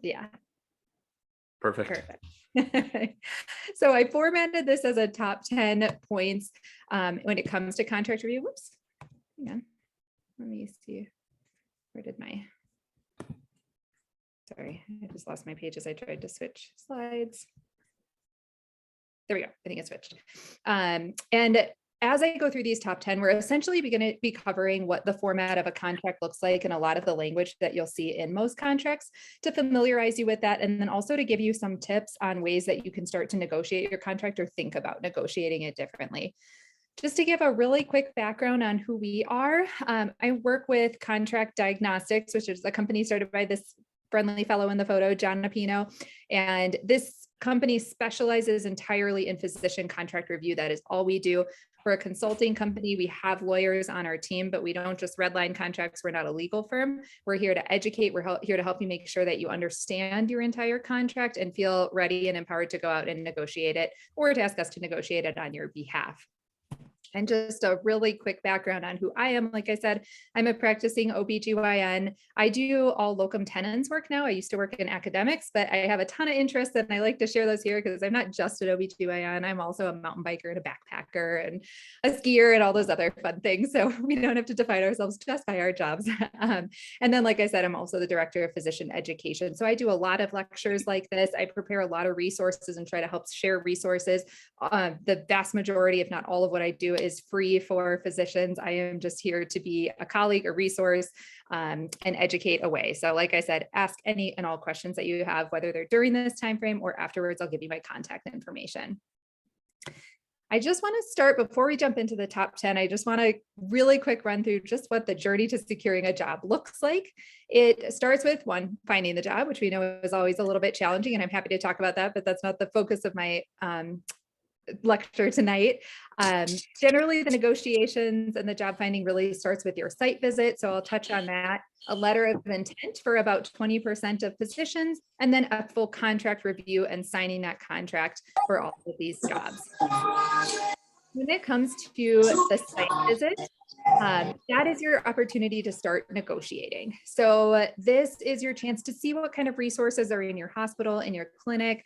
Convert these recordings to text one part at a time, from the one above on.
Yeah. Perfect. Perfect. So I formatted this as a top 10 points when it comes to contract review. Whoops. Hang on. Let me see. Where did my, sorry, I just lost my page as I tried to switch slides. There we go. I think it switched. And as I go through these top 10, we're essentially going to be covering what the format of a contract looks like and a lot of the language that you'll see in most contracts to familiarize you with that. And then also to give you some tips on ways that you can start to negotiate your contract or think about negotiating it differently. Just to give a really quick background on who we are, I work with Contract Diagnostics, which is a company started by this friendly fellow in the photo, John Napino. And this company specializes entirely in physician contract review. That is all we do. We're a consulting company. We have lawyers on our team, but we don't just redline contracts. We're not a legal firm. We're here to educate. We're here to help you make sure that you understand your entire contract and feel ready and empowered to go out and negotiate it, or to ask us to negotiate it on your behalf. And just a really quick background on who I am. Like I said, I'm a practicing OBGYN. I do all locum tenens work now. I used to work in academics, but I have a ton of interests and I like to share those here because I'm not just an OBGYN. I'm also a mountain biker and a backpacker and a skier and all those other fun things. So we don't have to define ourselves just by our jobs. And then, like I said, I'm also the director of physician education. So I do a lot of lectures like this. I prepare a lot of resources and try to help share resources. The vast majority, if not all of what I do is free for physicians. I am just here to be a colleague, a resource, and educate away. So like I said, ask any and all questions that you have, whether they're during this time frame or afterwards. I'll give you my contact information. I just want to start, before we jump into the top 10, I just want to really quick run through just what the journey to securing a job looks like. It starts with one, finding the job, which we know is always a little bit challenging, and I'm happy to talk about that, but that's not the focus of my lecture tonight. Generally, the negotiations and the job finding really starts with your site visit. So I'll touch on that. A letter of intent for about 20% of positions, and then a full contract review and signing that contract for all of these jobs. When it comes to the site visit, that is your opportunity to start negotiating. So this is your chance to see what kind of resources are in your hospital, in your clinic,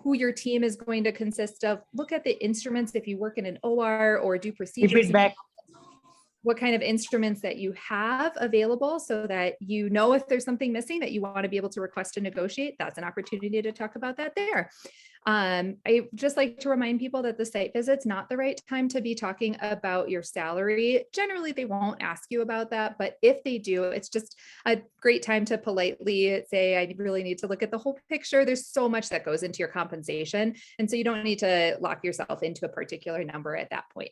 who your team is going to consist of. Look at the instruments if you work in an OR or do procedures. What kind of instruments that you have available so that you know if there's something missing that you want to be able to request to negotiate. That's an opportunity to talk about that there. I just like to remind people that the site visit's not the right time to be talking about your salary. Generally, they won't ask you about that, but if they do, it's just a great time to politely say, I really need to look at the whole picture. There's so much that goes into your compensation. And so you don't need to lock yourself into a particular number at that point.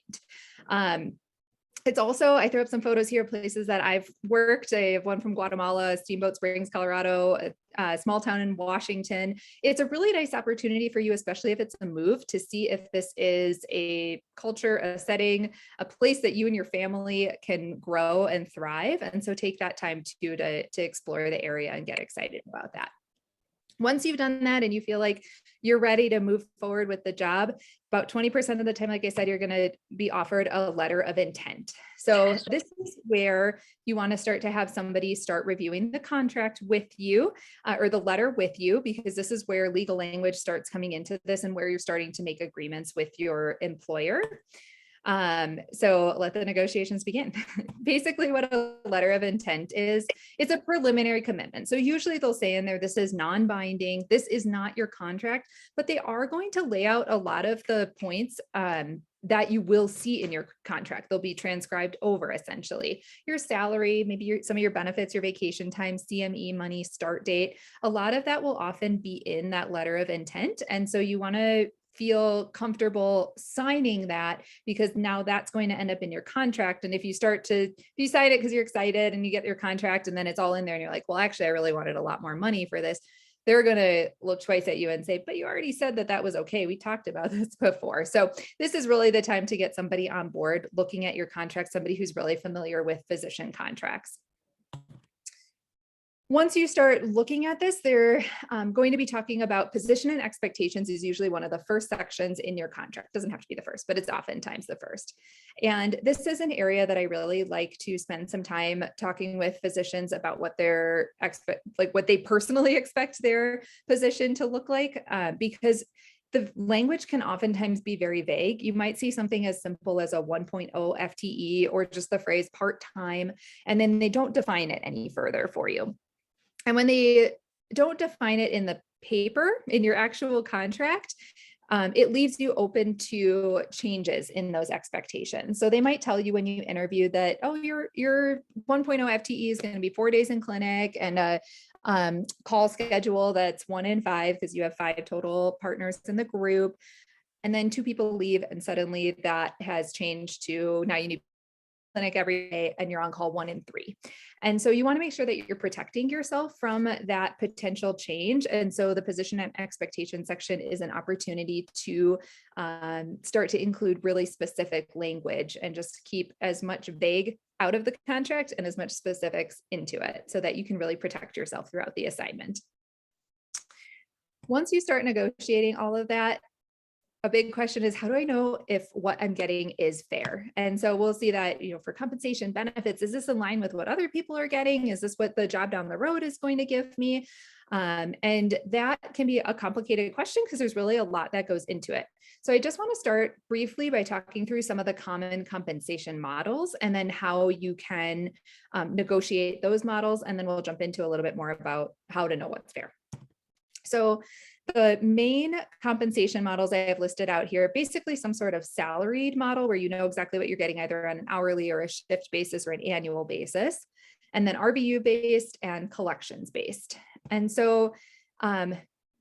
It's also, I threw up some photos here, places that I've worked. I have one from Guatemala, Steamboat Springs, Colorado, a small town in Washington. It's a really nice opportunity for you, especially if it's a move, to see if this is a culture, a setting, a place that you and your family can grow and thrive. And so take that time too to explore the area and get excited about that. Once you've done that and you feel like you're ready to move forward with the job, about 20% of the time, like I said, you're going to be offered a letter of intent. So this is where you want to start to have somebody start reviewing the contract with you or the letter with you, because this is where legal language starts coming into this and where you're starting to make agreements with your employer. So let the negotiations begin. Basically, what a letter of intent is, it's a preliminary commitment. So usually they'll say in there, this is non-binding, this is not your contract, but they are going to lay out a lot of the points that you will see in your contract. They'll be transcribed over, essentially. Your salary, maybe some of your benefits, your vacation time, CME money, start date. A lot of that will often be in that letter of intent. And so you want to feel comfortable signing that, because now that's going to end up in your contract. And if you sign it because you're excited and you get your contract and then it's all in there and you're like, well, actually, I really wanted a lot more money for this, they're going to look twice at you and say, but you already said that that was okay. We talked about this before. So this is really the time to get somebody on board looking at your contract, somebody who's really familiar with physician contracts. Once you start looking at this, they're going to be talking about position and expectations is usually one of the first sections in your contract. Doesn't have to be the first, but it's oftentimes the first. And this is an area that I really like to spend some time talking with physicians about what their what they personally expect their position to look like, because the language can oftentimes be very vague. You might see something as simple as a 1.0 FTE or just the phrase part-time, and then they don't define it any further for you. And when they don't define it in the paper, in your actual contract, it leaves you open to changes in those expectations. So they might tell you when you interview that, oh, your 1.0 FTE is going to be 4 days in clinic and a call schedule that's 1 in 5 because you have 5 total partners in the group. And then 2 people leave and suddenly that has changed to now you need clinic every day and you're on call 1 in 3. And so you want to make sure that you're protecting yourself from that potential change. And so the position and expectation section is an opportunity to start to include really specific language and just keep as much vague out of the contract and as much specifics into it so that you can really protect yourself throughout the assignment. Once you start negotiating all of that, a big question is, how do I know if what I'm getting is fair? And so we'll see that, for compensation benefits, is this in line with what other people are getting? Is this what the job down the road is going to give me? And that can be a complicated question because there's really a lot that goes into it. So I just want to start briefly by talking through some of the common compensation models and then how you can negotiate those models. And then we'll jump into a little bit more about how to know what's fair. So the main compensation models I have listed out here, basically some sort of salaried model where you know exactly what you're getting either on an hourly or a shift basis or an annual basis, and then RVU based and collections based. And so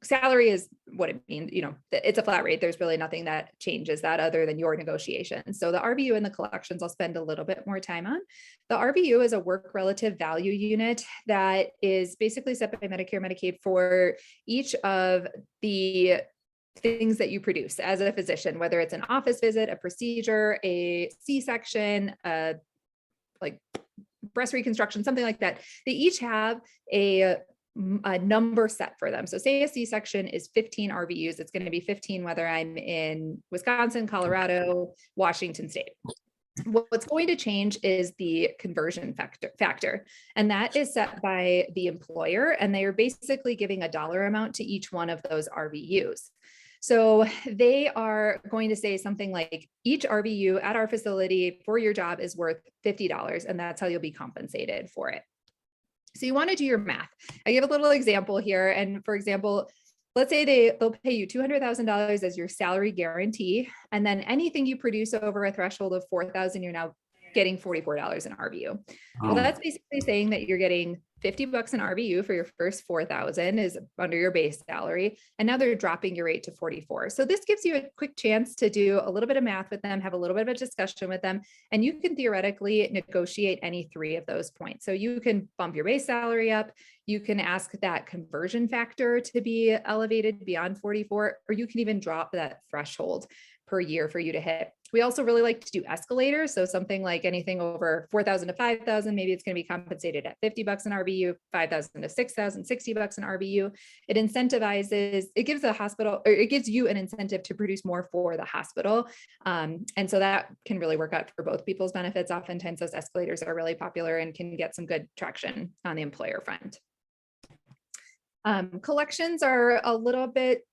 salary is what it means, it's a flat rate. There's really nothing that changes that other than your negotiation. So the RVU and the collections I'll spend a little bit more time on. The RVU is a work relative value unit that is basically set by Medicare, Medicaid for each of the things that you produce as a physician, whether it's an office visit, a procedure, a C-section, like breast reconstruction, something like that. They each have a number set for them. So say a C-section is 15 RVUs, it's going to be 15 whether I'm in Wisconsin, Colorado, Washington State. What's going to change is the conversion factor, and that is set by the employer, and they are basically giving a dollar amount to each one of those RVUs. So they are going to say something like each RVU at our facility for your job is worth $50, and that's how you'll be compensated for it. So you want to do your math. I give a little example here. And for example, let's say they'll pay you $200,000 as your salary guarantee. And then anything you produce over a threshold of 4,000, you're now getting $44 an RVU. Well, that's basically saying that you're getting $50 an RVU for your first 4,000 is under your base salary. And now they're dropping your rate to 44. So this gives you a quick chance to do a little bit of math with them, have a little bit of a discussion with them, and you can theoretically negotiate any 3 of those points. So you can bump your base salary up, you can ask that conversion factor to be elevated beyond 44, or you can even drop that threshold per year for you to hit. We also really like to do escalators. So something like anything over 4,000 to 5,000, maybe it's going to be compensated at $50 an RVU, 5,000 to 6,000, $60 an RVU. It incentivizes, it gives the hospital, or it gives you an incentive to produce more for the hospital. And so that can really work out for both people's benefits. Oftentimes those escalators are really popular and can get some good traction on the employer front. Collections are a little bit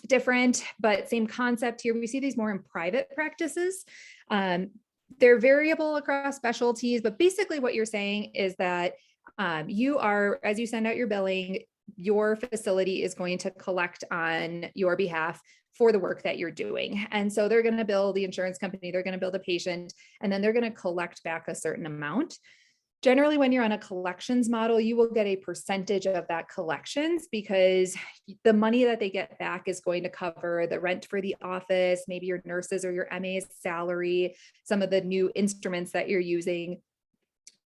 different, but same concept here. We see these more in private practices. They're variable across specialties, but basically what you're saying is that you are, as you send out your billing, your facility is going to collect on your behalf for the work that you're doing. And so they're going to bill the insurance company, they're going to bill the patient, and then they're going to collect back a certain amount. Generally, when you're on a collections model, you will get a percentage of that collections because the money that they get back is going to cover the rent for the office, maybe your nurses or your MA's salary, some of the new instruments that you're using.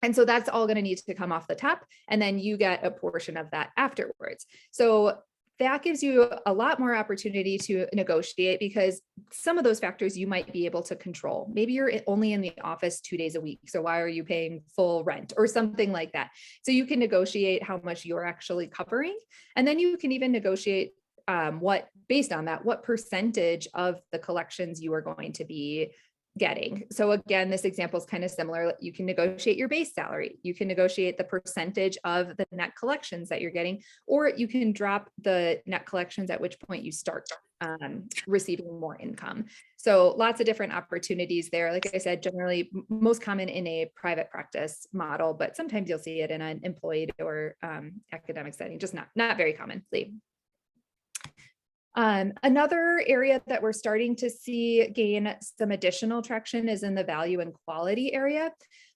And so that's all going to need to come off the top, and then you get a portion of that afterwards. So that gives you a lot more opportunity to negotiate because some of those factors you might be able to control. Maybe you're only in the office 2 days a week. So why are you paying full rent or something like that? So you can negotiate how much you're actually covering. And then you can even negotiate based on that, what percentage of the collections you are going to be getting. So again, this example is kind of similar. You can negotiate your base salary. You can negotiate the percentage of the net collections that you're getting, or you can drop the net collections at which point you start receiving more income. So lots of different opportunities there. Like I said, generally most common in a private practice model, but sometimes you'll see it in an employed or academic setting, just not very commonly. Another area that we're starting to see gain some additional traction is in the value and quality area.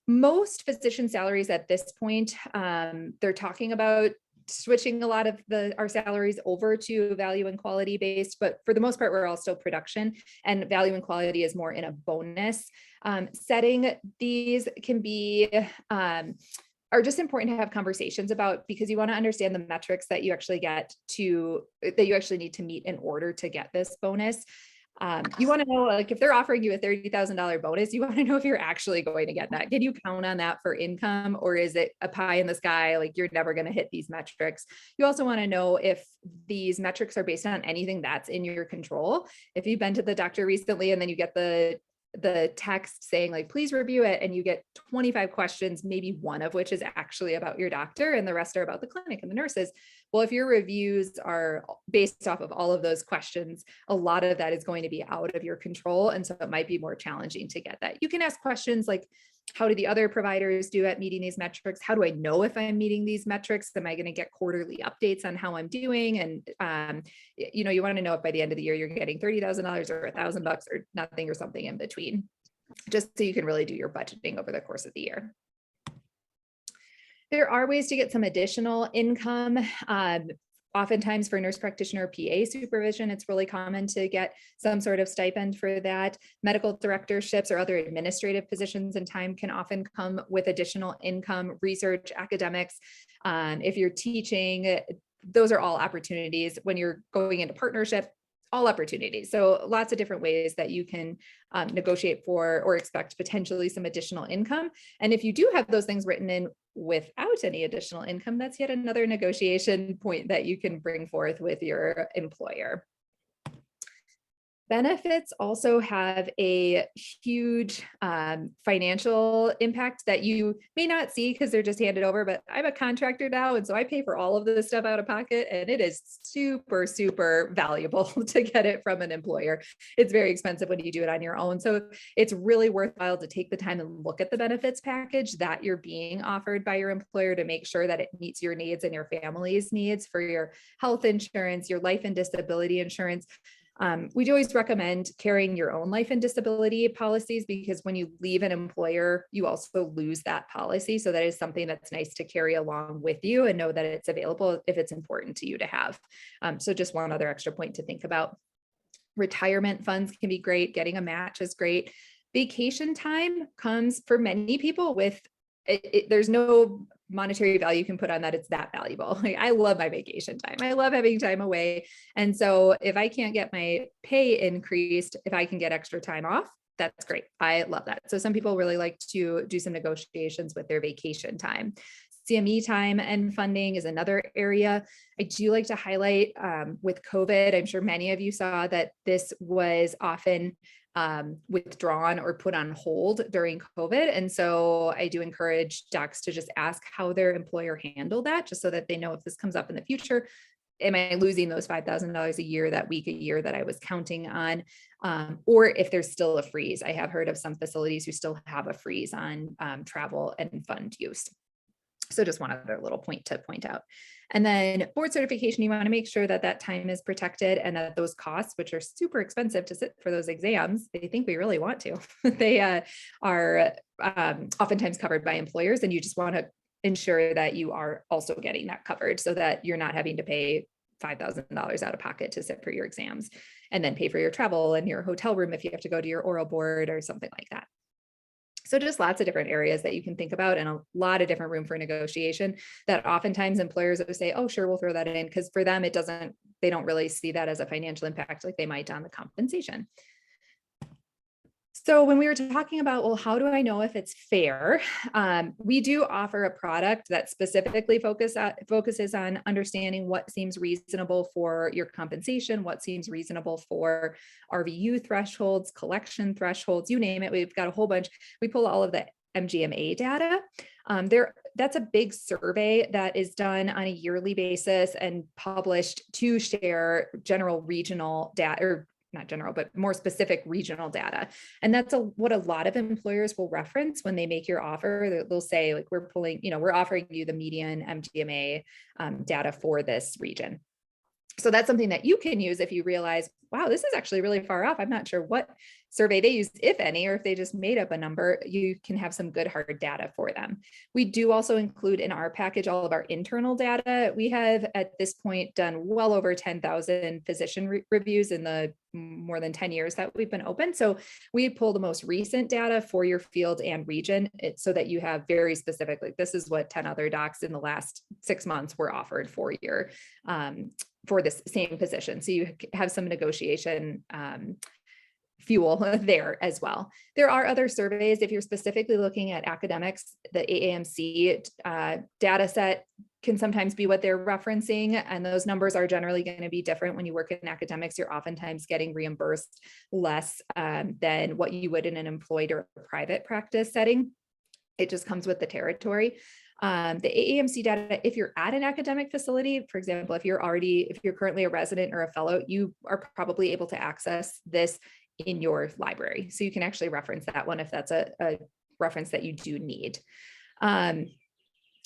Most physician salaries at this point, they're talking about switching a lot of our salaries over to value and quality based, but for the most part, we're all still production, and value and quality is more in a bonus setting. These can be are just important to have conversations about because you want to understand the metrics that you actually need to meet in order to get this bonus. You want to know, like, if they're offering you a $30,000 bonus, you want to know if you're actually going to get that. Can you count on that for income, or is it a pie in the sky? Like, you're never going to hit these metrics. You also want to know if these metrics are based on anything that's in your control. If you've been to the doctor recently and then you get the text saying like, please review it, and you get 25 questions, maybe one of which is actually about your doctor and the rest are about the clinic and the nurses. Well, if your reviews are based off of all of those questions, a lot of that is going to be out of your control. And so it might be more challenging to get that. You can ask questions like, how do the other providers do at meeting these metrics? How do I know if I'm meeting these metrics? Am I going to get quarterly updates on how I'm doing? And, you want to know if by the end of the year, you're getting $30,000 or $1,000 or nothing or something in between, just so you can really do your budgeting over the course of the year. There are ways to get some additional income. Oftentimes for nurse practitioner PA supervision, it's really common to get some sort of stipend for that. Medical directorships or other administrative positions and time can often come with additional income. Research, academics, if you're teaching, those are all opportunities. When you're going into partnership, all opportunities. So lots of different ways that you can negotiate for or expect potentially some additional income. And if you do have those things written in without any additional income, that's yet another negotiation point that you can bring forth with your employer. Benefits also have a huge financial impact that you may not see because they're just handed over, but I'm a contractor now. And so I pay for all of this stuff out of pocket, and it is super, super valuable to get it from an employer. It's very expensive when you do it on your own. So it's really worthwhile to take the time and look at the benefits package that you're being offered by your employer to make sure that it meets your needs and your family's needs for your health insurance, your life and disability insurance. We do always recommend carrying your own life and disability policies because when you leave an employer, you also lose that policy. So that is something that's nice to carry along with you and know that it's available if it's important to you to have. So just one other extra point to think about. Retirement funds can be great. Getting a match is great. Vacation time comes for many people with there's no monetary value you can put on that. It's that valuable. Like, I love my vacation time. I love having time away. And so if I can't get my pay increased, if I can get extra time off, that's great. I love that. So some people really like to do some negotiations with their vacation time. CME time and funding is another area I do like to highlight. With COVID, I'm sure many of you saw that this was often withdrawn or put on hold during COVID. And so I do encourage docs to just ask how their employer handled that, just so that they know if this comes up in the future, am I losing those $5,000 a year, that week, a year that I was counting on? Or if there's still a freeze. I have heard of some facilities who still have a freeze on travel and fund use. So just one other little point to point out. And then board certification, you want to make sure that that time is protected and that those costs, which are super expensive to sit for those exams, they think we really want to, they are oftentimes covered by employers. And you just want to ensure that you are also getting that covered so that you're not having to pay $5,000 out of pocket to sit for your exams and then pay for your travel and your hotel room if you have to go to your oral board or something like that. So just lots of different areas that you can think about and a lot of different room for negotiation that oftentimes employers will say, oh, sure, we'll throw that in. Because for them, they don't really see that as a financial impact like they might on the compensation. So when we were talking about, well, how do I know if it's fair? We do offer a product that specifically focuses on understanding what seems reasonable for your compensation, what seems reasonable for RVU thresholds, collection thresholds, you name it. We've got a whole bunch. We pull all of the MGMA data. That's a big survey that is done on a yearly basis and published to share general regional data, or not general, but more specific regional data. And that's what a lot of employers will reference when they make your offer. They'll say, like, we're offering you the median MGMA data for this region. So that's something that you can use if you realize, wow, this is actually really far off. I'm not sure what survey they used, if any, or if they just made up a number. You can have some good hard data for them. We do also include in our package all of our internal data. We have at this point done well over 10,000 physician reviews in the more than 10 years that we've been open. So we pull the most recent data for your field and region so that you have very specific, like, this is what 10 other docs in the last 6 months were offered for your for this same position. So you have some negotiation fuel there as well. There are other surveys. If you're specifically looking at academics, the AAMC data set can sometimes be what they're referencing. And those numbers are generally going to be different. When you work in academics, you're oftentimes getting reimbursed less than what you would in an employed or private practice setting. It just comes with the territory. The AAMC data, if you're at an academic facility, for example, if you're currently a resident or a fellow, you are probably able to access this in your library. So you can actually reference that one if that's a reference that you do need.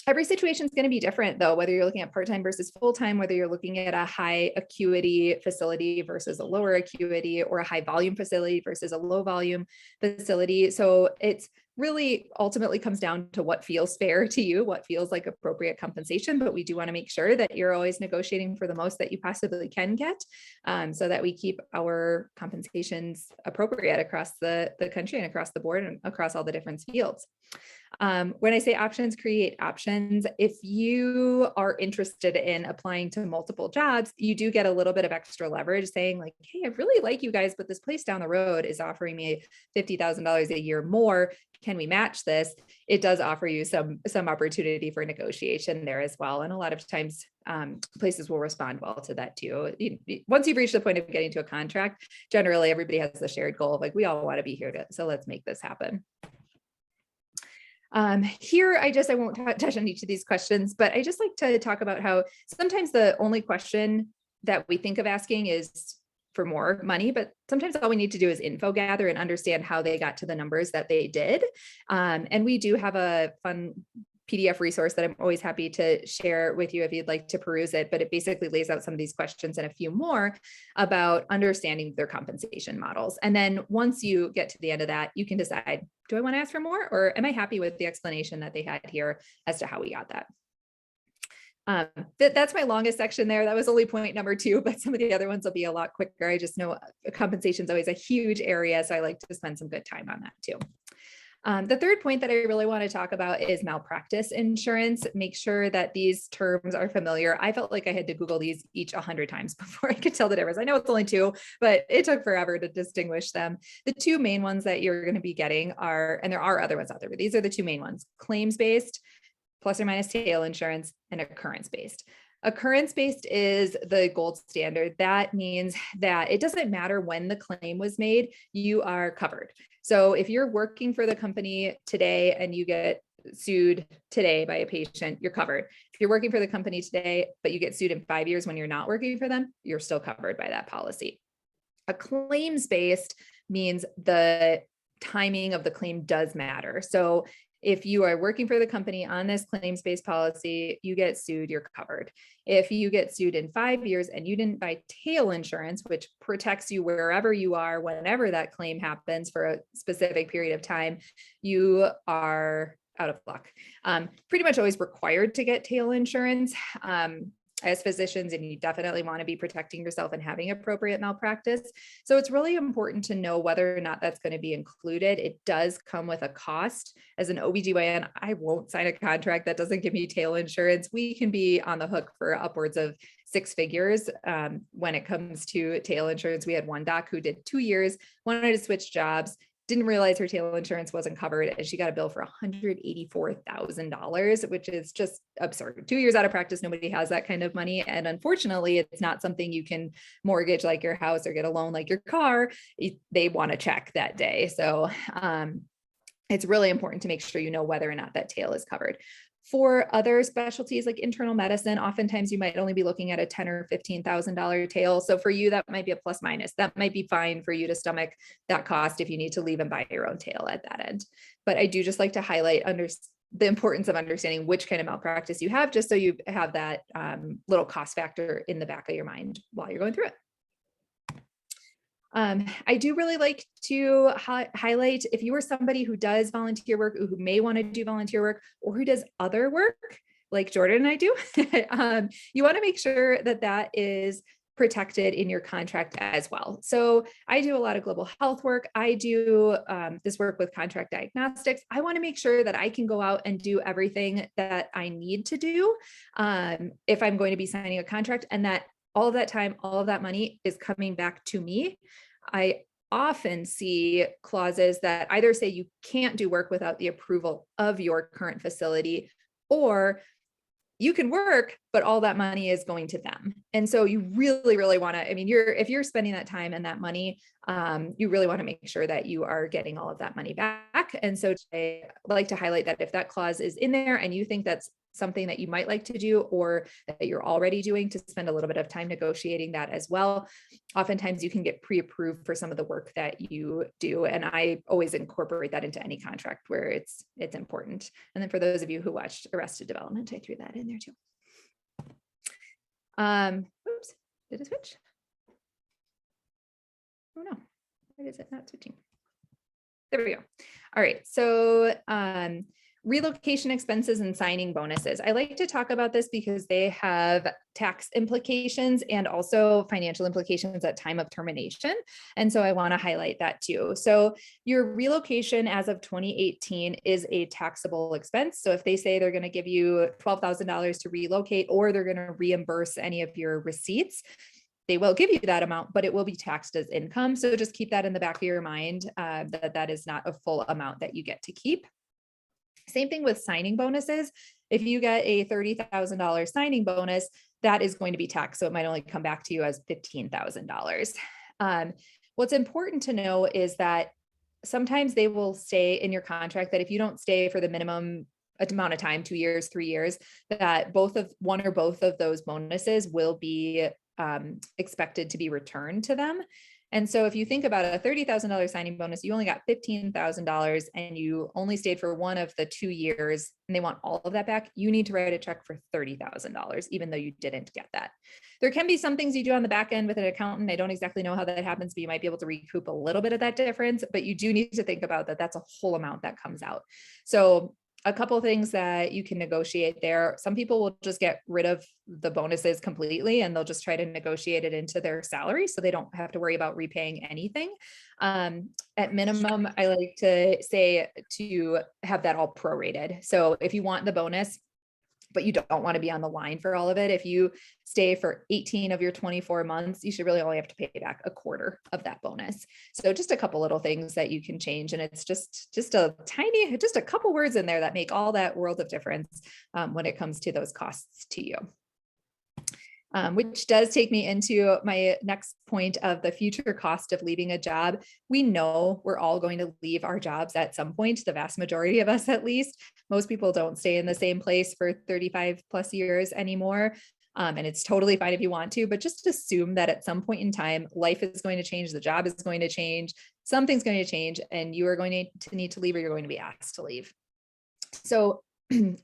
Every situation is going to be different, though, whether you're looking at part-time versus full-time, whether you're looking at a high acuity facility versus a lower acuity, or a high volume facility versus a low volume facility. So it's really ultimately comes down to what feels fair to you, what feels like appropriate compensation. But we do want to make sure that you're always negotiating for the most that you possibly can get, so that we keep our compensations appropriate across the country and across the board and across all the different fields. When I say options, create options. If you are interested in applying to multiple jobs, you do get a little bit of extra leverage saying, like, hey, I really like you guys, but this place down the road is offering me $50,000 a year more. Can we match this? It does offer you some opportunity for negotiation there as well. And a lot of times places will respond well to that too. Once you've reached the point of getting to a contract, generally everybody has the shared goal of, like, we all want to be here, so let's make this happen. Here, I won't touch on each of these questions, but I just like to talk about how sometimes the only question that we think of asking is for more money, but sometimes all we need to do is info gather and understand how they got to the numbers that they did. And we do have a fun PDF resource that I'm always happy to share with you if you'd like to peruse it, but it basically lays out some of these questions and a few more about understanding their compensation models. And then once you get to the end of that, you can decide, do I want to ask for more, or am I happy with the explanation that they had here as to how we got that? That's my longest section there. That was only point number 2, but some of the other ones will be a lot quicker. I just know compensation is always a huge area, so I like to spend some good time on that too. The third point that I really want to talk about is malpractice insurance. Make sure that these terms are familiar. I felt like I had to Google these each 100 times before I could tell the difference. I know it's only 2, but it took forever to distinguish them. The 2 main ones that you're going to be getting are, and there are other ones out there, but these are the 2 main ones: claims-based, plus or minus tail insurance, and occurrence-based. Occurrence-based is the gold standard. That means that it doesn't matter when the claim was made, you are covered. So if you're working for the company today and you get sued today by a patient, you're covered. If you're working for the company today, but you get sued in 5 years when you're not working for them, you're still covered by that policy. A claims-based means the timing of the claim does matter. So if you are working for the company on this claims-based policy, you get sued, you're covered. If you get sued in 5 years and you didn't buy tail insurance, which protects you wherever you are, whenever that claim happens for a specific period of time, you are out of luck. Pretty much always required to get tail insurance. as physicians, and you definitely want to be protecting yourself and having appropriate malpractice. So it's really important to know whether or not that's going to be included. It does come with a cost. As an OBGYN, I won't sign a contract that doesn't give me tail insurance. We can be on the hook for upwards of 6 figures when it comes to tail insurance. We had one doc who did 2 years, wanted to switch jobs, didn't realize her tail insurance wasn't covered, and she got a bill for $184,000, which is just absurd. 2 years out of practice, nobody has that kind of money. And unfortunately, it's not something you can mortgage like your house or get a loan like your car. They want a check that day. So it's really important to make sure you know whether or not that tail is covered. For other specialties like internal medicine, oftentimes you might only be looking at a $10,000 or $15,000 tail. So for you, that might be a plus minus. That might be fine for you to stomach that cost if you need to leave and buy your own tail at that end. But I do just like to highlight the importance of understanding which kind of malpractice you have, just so you have that little cost factor in the back of your mind while you're going through it. I do really like to highlight, if you are somebody who does volunteer work, who may want to do volunteer work, or who does other work like Jordan and I do, you want to make sure that that is protected in your contract as well. So I do a lot of global health work. I do this work with contract diagnostics. I want to make sure that I can go out and do everything that I need to do if I'm going to be signing a contract, and that all of that time, all of that money is coming back to me. I often see clauses that either say you can't do work without the approval of your current facility, or you can work, but all that money is going to them. And so you really, really want to, I mean, if you're spending that time and that money, you really want to make sure that you are getting all of that money back. And so I like to highlight that if that clause is in there and you think that's something that you might like to do, or that you're already doing, to spend a little bit of time negotiating that as well. Oftentimes you can get pre-approved for some of the work that you do. And I always incorporate that into any contract where it's important. And then for those of you who watched Arrested Development, I threw that in there too. Oops, did it switch? Oh no, why is it not switching? There we go. All right, so relocation expenses and signing bonuses. I like to talk about this because they have tax implications and also financial implications at time of termination. And so I want to highlight that too. So your relocation as of 2018 is a taxable expense. So if they say they're going to give you $12,000 to relocate, or they're going to reimburse any of your receipts, they will give you that amount, but it will be taxed as income. So just keep that in the back of your mind, that is not a full amount that you get to keep. Same thing with signing bonuses. If you get a $30,000 signing bonus, that is going to be taxed. So it might only come back to you as $15,000. What's important to know is that sometimes they will say in your contract that if you don't stay for the minimum amount of time, 2 years, 3 years, that one or both of those bonuses will be expected to be returned to them. And so if you think about a $30,000 signing bonus, you only got $15,000 and you only stayed for one of the 2 years and they want all of that back, you need to write a check for $30,000, even though you didn't get that. There can be some things you do on the back end with an accountant. I don't exactly know how that happens, but you might be able to recoup a little bit of that difference, but you do need to think about that. That's a whole amount that comes out. So a couple of things that you can negotiate there. Some people will just get rid of the bonuses completely and they'll just try to negotiate it into their salary so they don't have to worry about repaying anything. At minimum, I like to say to have that all prorated. So if you want the bonus, but you don't want to be on the line for all of it, if you stay for 18 of your 24 months, you should really only have to pay back a quarter of that bonus. So just a couple little things that you can change. And it's just a couple words in there that make all that world of difference when it comes to those costs to you. Which does take me into my next point of the future cost of leaving a job. We know we're all going to leave our jobs at some point, the vast majority of us at least. Most people don't stay in the same place for 35 plus years anymore. And it's totally fine if you want to, but just assume that at some point in time, life is going to change, the job is going to change, something's going to change, and you are going to need to leave, or you're going to be asked to leave. So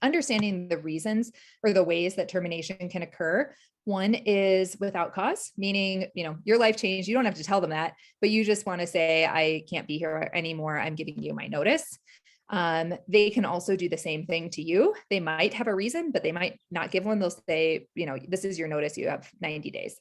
understanding the reasons or the ways that termination can occur. One is without cause, meaning, your life changed. You don't have to tell them that, but you just want to say, I can't be here anymore. I'm giving you my notice. They can also do the same thing to you. They might have a reason, but they might not give one. They'll say, this is your notice. You have 90 days.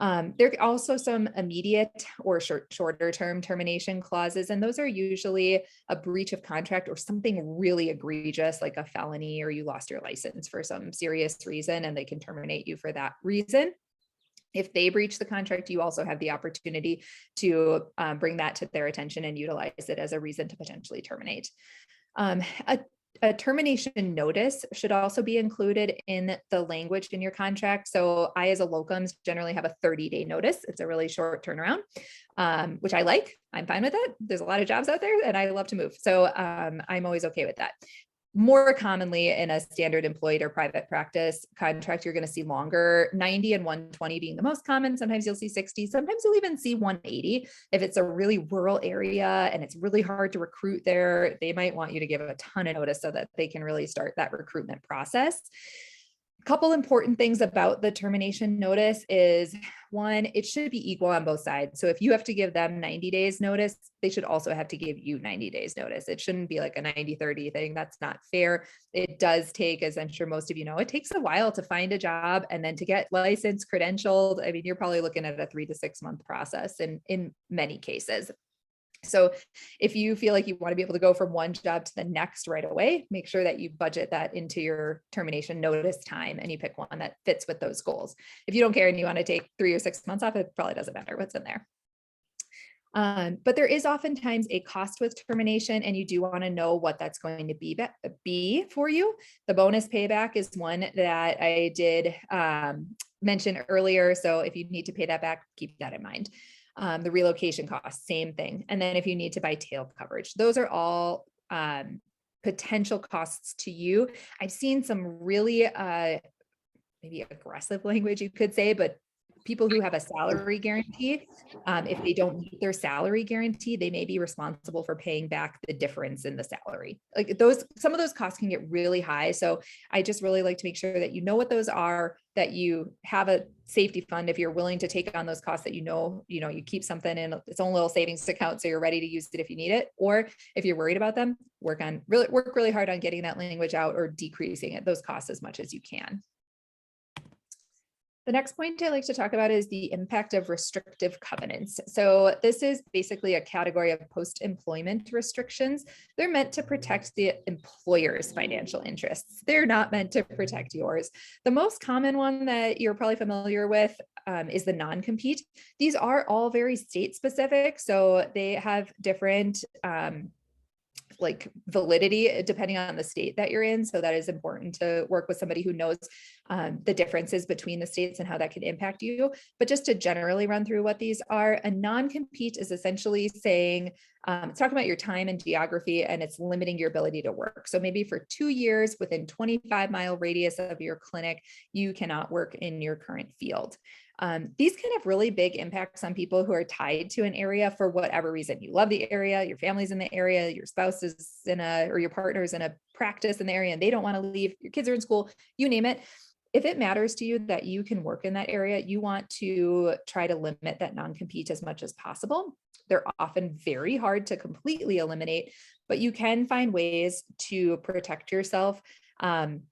There are also some immediate or shorter term termination clauses, and those are usually a breach of contract or something really egregious like a felony, or you lost your license for some serious reason and they can terminate you for that reason. If they breach the contract, you also have the opportunity to bring that to their attention and utilize it as a reason to potentially terminate. A termination notice should also be included in the language in your contract. So I, as a locums, generally have a 30-day notice. It's a really short turnaround, which I like. I'm fine with it. There's a lot of jobs out there and I love to move. So I'm always okay with that. More commonly in a standard employed or private practice contract, you're going to see longer, 90 and 120 being the most common. Sometimes you'll see 60, sometimes you'll even see 180. If it's a really rural area and it's really hard to recruit there, they might want you to give a ton of notice so that they can really start that recruitment process. A couple important things about the termination notice is, one, it should be equal on both sides. So if you have to give them 90 days notice, they should also have to give you 90 days notice. It shouldn't be like a 90-30 thing. That's not fair. It does take, as I'm sure most of you know, it takes a while to find a job and then to get licensed, credentialed. I mean, you're probably looking at a 3 to 6 month process in many cases. So if you feel like you want to be able to go from one job to the next right away, make sure that you budget that into your termination notice time and you pick one that fits with those goals. If you don't care and you want to take 3 or 6 months off, it probably doesn't matter what's in there. But there is oftentimes a cost with termination, and you do want to know what that's going to be for you. The bonus payback is one that I did mention earlier. So if you need to pay that back, keep that in mind. The relocation costs, same thing. And then if you need to buy tail coverage, those are all potential costs to you. I've seen some really maybe aggressive language, you could say, but people who have a salary guarantee, if they don't meet their salary guarantee, they may be responsible for paying back the difference in the salary. Like some of those costs can get really high. So I just really like to make sure that you know what those are, that you have a safety fund if you're willing to take on those costs, that you keep something in its own little savings account so you're ready to use it if you need it. Or if you're worried about them, work really hard on getting that language out or decreasing those costs as much as you can. The next point I like to talk about is the impact of restrictive covenants. So this is basically a category of post-employment restrictions. They're meant to protect the employer's financial interests. They're not meant to protect yours. The most common one that you're probably familiar with is the non-compete. These are all very state specific. So they have different like validity depending on the state that you're in. So that is important to work with somebody who knows the differences between the states and how that can impact you. But just to generally run through what these are, a non-compete is essentially saying, it's talking about your time and geography, and it's limiting your ability to work. So maybe for 2 years within 25-mile radius of your clinic, you cannot work in your current field. These can have really big impacts on people who are tied to an area for whatever reason. You love the area, your family's in the area, your spouse is or your partner is in a practice in the area and they don't want to leave, your kids are in school, you name it. If it matters to you that you can work in that area, you want to try to limit that non-compete as much as possible. They're often very hard to completely eliminate, but you can find ways to protect yourself. Some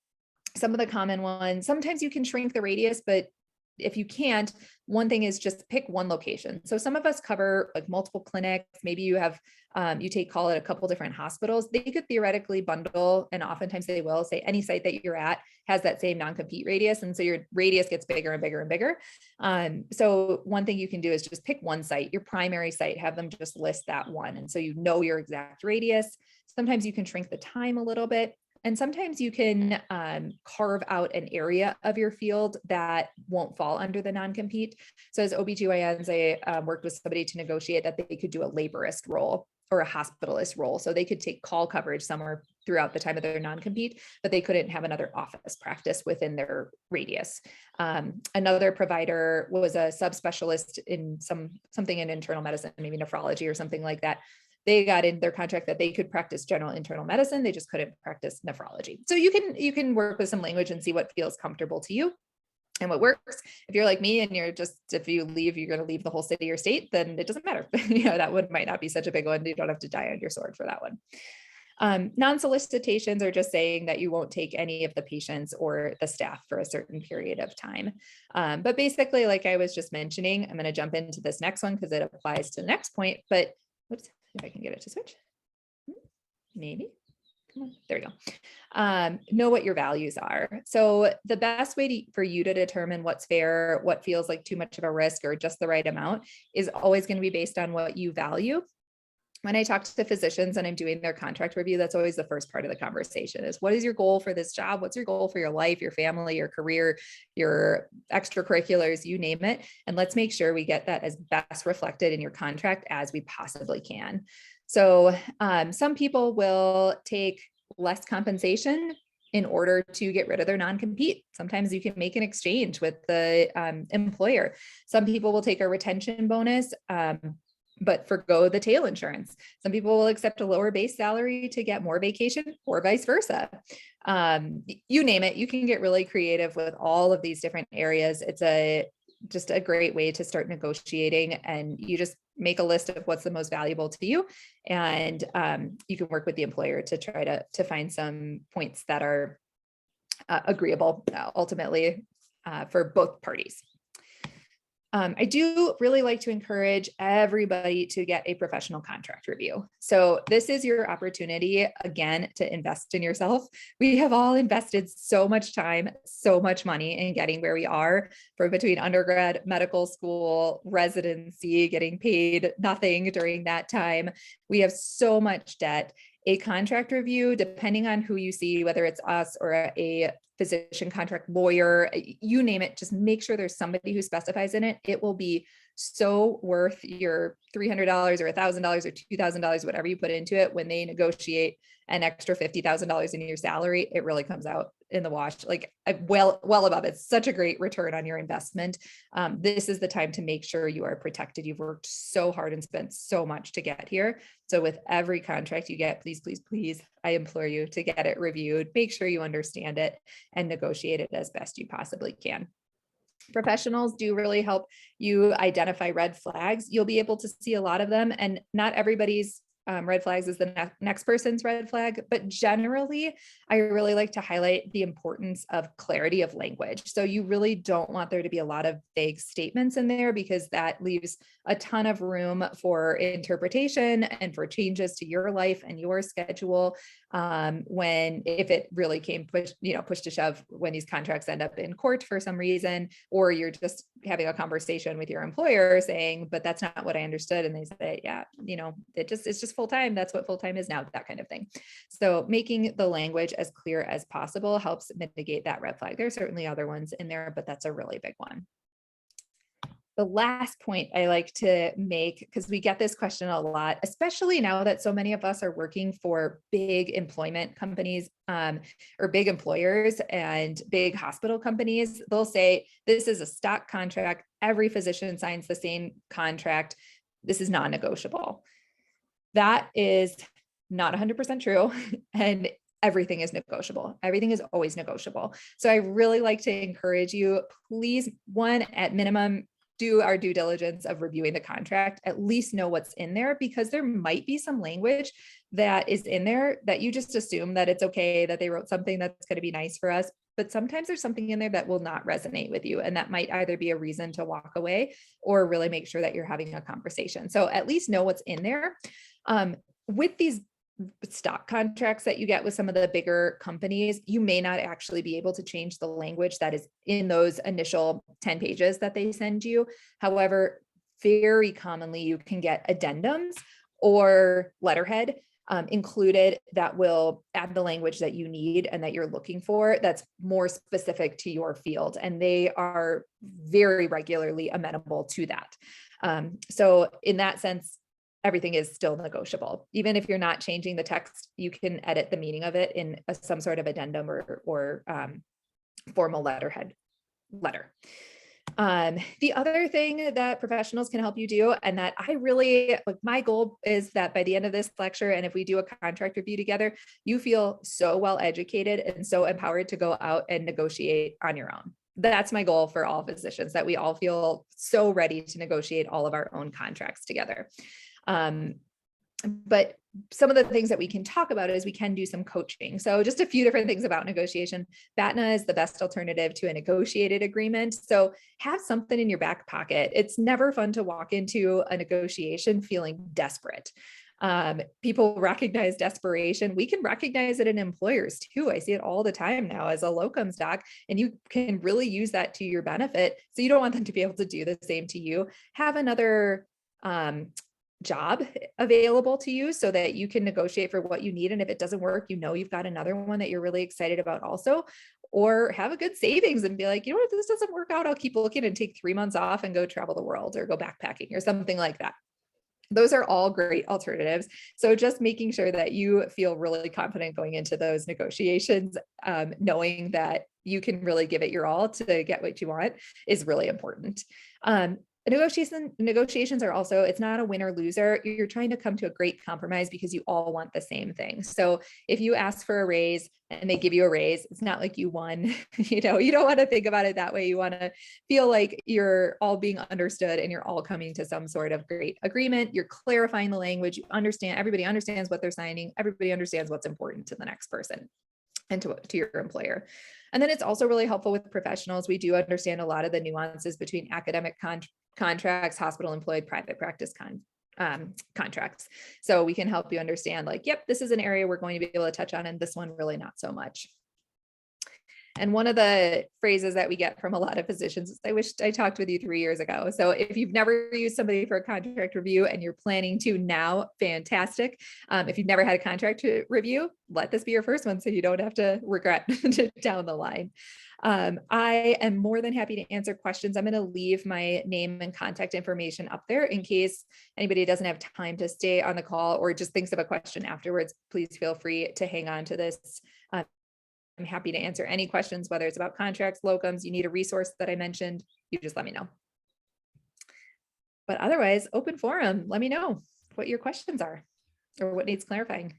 of the common ones, sometimes you can shrink the radius, but if you can't, one thing is just pick one location. So some of us cover like multiple clinics. Maybe you have, you call it a couple different hospitals. They could theoretically bundle, and oftentimes they will say any site that you're at has that same non-compete radius. And so your radius gets bigger and bigger and bigger. So one thing you can do is just pick one site, your primary site, have them just list that one. And so you know your exact radius. Sometimes you can shrink the time a little bit. And sometimes you can carve out an area of your field that won't fall under the non-compete. So as OBGYNs, I worked with somebody to negotiate that they could do a laborist role or a hospitalist role. So they could take call coverage somewhere throughout the time of their non-compete, but they couldn't have another office practice within their radius. Another provider was a subspecialist in something in internal medicine, maybe nephrology or something like that. They got in their contract that they could practice general internal medicine. They just couldn't practice nephrology. So you can work with some language and see what feels comfortable to you and what works. If you're like me and if you leave, you're going to leave the whole city or state, then it doesn't matter. That one might not be such a big one. You don't have to die on your sword for that one. Non-solicitations are just saying that you won't take any of the patients or the staff for a certain period of time. But basically, like I was just mentioning, I'm going to jump into this next one because it applies to the next point, but whoops, if I can get it to switch, maybe. Come on, there we go. Know what your values are. So the best way for you to determine what's fair, what feels like too much of a risk or just the right amount is always going to be based on what you value. When I talk to physicians and I'm doing their contract review, that's always the first part of the conversation is what is your goal for this job? What's your goal for your life, your family, your career, your extracurriculars, you name it. And let's make sure we get that as best reflected in your contract as we possibly can. So some people will take less compensation in order to get rid of their non-compete. Sometimes you can make an exchange with the employer. Some people will take a retention bonus, but forgo the tail insurance. Some people will accept a lower base salary to get more vacation or vice versa. You name it, you can get really creative with all of these different areas. It's just a great way to start negotiating, and you just make a list of what's the most valuable to you. And you can work with the employer to try to find some points that are agreeable ultimately for both parties. I do really like to encourage everybody to get a professional contract review. So this is your opportunity, again, to invest in yourself. We have all invested so much time, so much money in getting where we are for between undergrad, medical school, residency, getting paid nothing during that time. We have so much debt. A contract review, depending on who you see, whether it's us or a physician contract lawyer, you name it, just make sure there's somebody who specifies in it. It will be so worth your $300 or $1,000 or $2,000, whatever you put into it. When they negotiate an extra $50,000 in your salary, it really comes out in the wash, like well above. It's such a great return on your investment. This is the time to make sure you are protected. You've worked so hard and spent so much to get here. So with every contract you get, please, please, please, I implore you to get it reviewed, make sure you understand it, and negotiate it as best you possibly can. Professionals do really help you identify red flags. You'll be able to see a lot of them, and not everybody's red flags is the next person's red flag, but generally, I really like to highlight the importance of clarity of language. So you really don't want there to be a lot of vague statements in there, because that leaves a ton of room for interpretation and for changes to your life and your schedule. If it really came push to shove, when these contracts end up in court for some reason, or you're just having a conversation with your employer saying, but that's not what I understood. And they say, yeah, it's just full-time. That's what full-time is now, that kind of thing. So making the language as clear as possible helps mitigate that red flag. There are certainly other ones in there, but that's a really big one. The last point I like to make, because we get this question a lot, especially now that so many of us are working for big employment companies or big employers and big hospital companies, they'll say, this is a stock contract. Every physician signs the same contract. This is non-negotiable. That is not 100% true. And everything is negotiable. Everything is always negotiable. So I really like to encourage you, please, one, at minimum, do our due diligence of reviewing the contract, at least know what's in there, because there might be some language that is in there that you just assume that it's okay, that they wrote something that's going to be nice for us. But sometimes there's something in there that will not resonate with you. And that might either be a reason to walk away or really make sure that you're having a conversation. So at least know what's in there. With these stock contracts that you get with some of the bigger companies, you may not actually be able to change the language that is in those initial 10 pages that they send you. However, very commonly you can get addendums or letterhead included that will add the language that you need and that you're looking for, that's more specific to your field. And they are very regularly amenable to that. So in that sense, everything is still negotiable. Even if you're not changing the text, you can edit the meaning of it in some sort of addendum or formal letter. The other thing that professionals can help you do, and that I really, my goal is that by the end of this lecture, and if we do a contract review together, you feel so well educated and so empowered to go out and negotiate on your own. That's my goal for all physicians, that we all feel so ready to negotiate all of our own contracts together. But some of the things that we can talk about is we can do some coaching. So just a few different things about negotiation. BATNA is the best alternative to a negotiated agreement. So have something in your back pocket. It's never fun to walk into a negotiation feeling desperate. People recognize desperation. We can recognize it in employers too. I see it all the time now as a locums doc, and you can really use that to your benefit. So you don't want them to be able to do the same to you. Have another job available to you so that you can negotiate for what you need. And if it doesn't work, you know, you've got another one that you're really excited about also, or have a good savings and be like, you know what, if this doesn't work out, I'll keep looking and take 3 months off and go travel the world or go backpacking or something like that. Those are all great alternatives. So just making sure that you feel really confident going into those negotiations, knowing that you can really give it your all to get what you want is really important. Negotiations are also, it's not a winner loser. You're trying to come to a great compromise because you all want the same thing. So if you ask for a raise and they give you a raise, it's not like you won. You know, you don't want to think about it that way. You want to feel like you're all being understood and you're all coming to some sort of great agreement. You're clarifying the language. You understand, everybody understands what they're signing. Everybody understands what's important to the next person and to your employer. And then it's also really helpful with professionals. We do understand a lot of the nuances between academic contracts, hospital employed, private practice contracts. So we can help you understand like, yep, this is an area we're going to be able to touch on, and this one really not so much. And one of the phrases that we get from a lot of physicians is, I wish I talked with you 3 years ago. So if you've never used somebody for a contract review and you're planning to now, fantastic. If you've never had a contract review, let this be your first one so you don't have to regret down the line. I am more than happy to answer questions. I'm going to leave my name and contact information up there in case anybody doesn't have time to stay on the call or just thinks of a question afterwards. Please feel free to hang on to this. I'm happy to answer any questions, whether it's about contracts, locums, you need a resource that I mentioned, you just let me know. But otherwise, open forum, let me know what your questions are or what needs clarifying.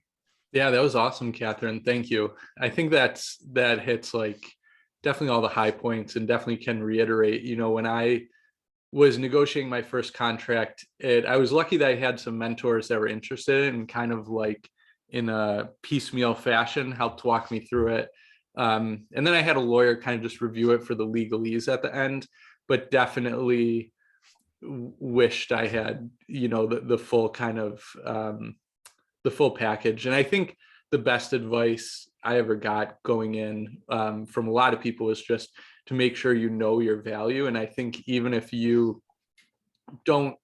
Yeah, that was awesome, Catherine. Thank you. I think that hits like definitely all the high points and definitely can reiterate, you know, when I was negotiating my first contract, I was lucky that I had some mentors that were interested in and kind of like in a piecemeal fashion helped walk me through it. And then I had a lawyer kind of just review it for the legalese at the end, but definitely wished I had, you know, the full kind of the full package. And I think the best advice I ever got going in from a lot of people is just to make sure you know your value. And I think even if you don't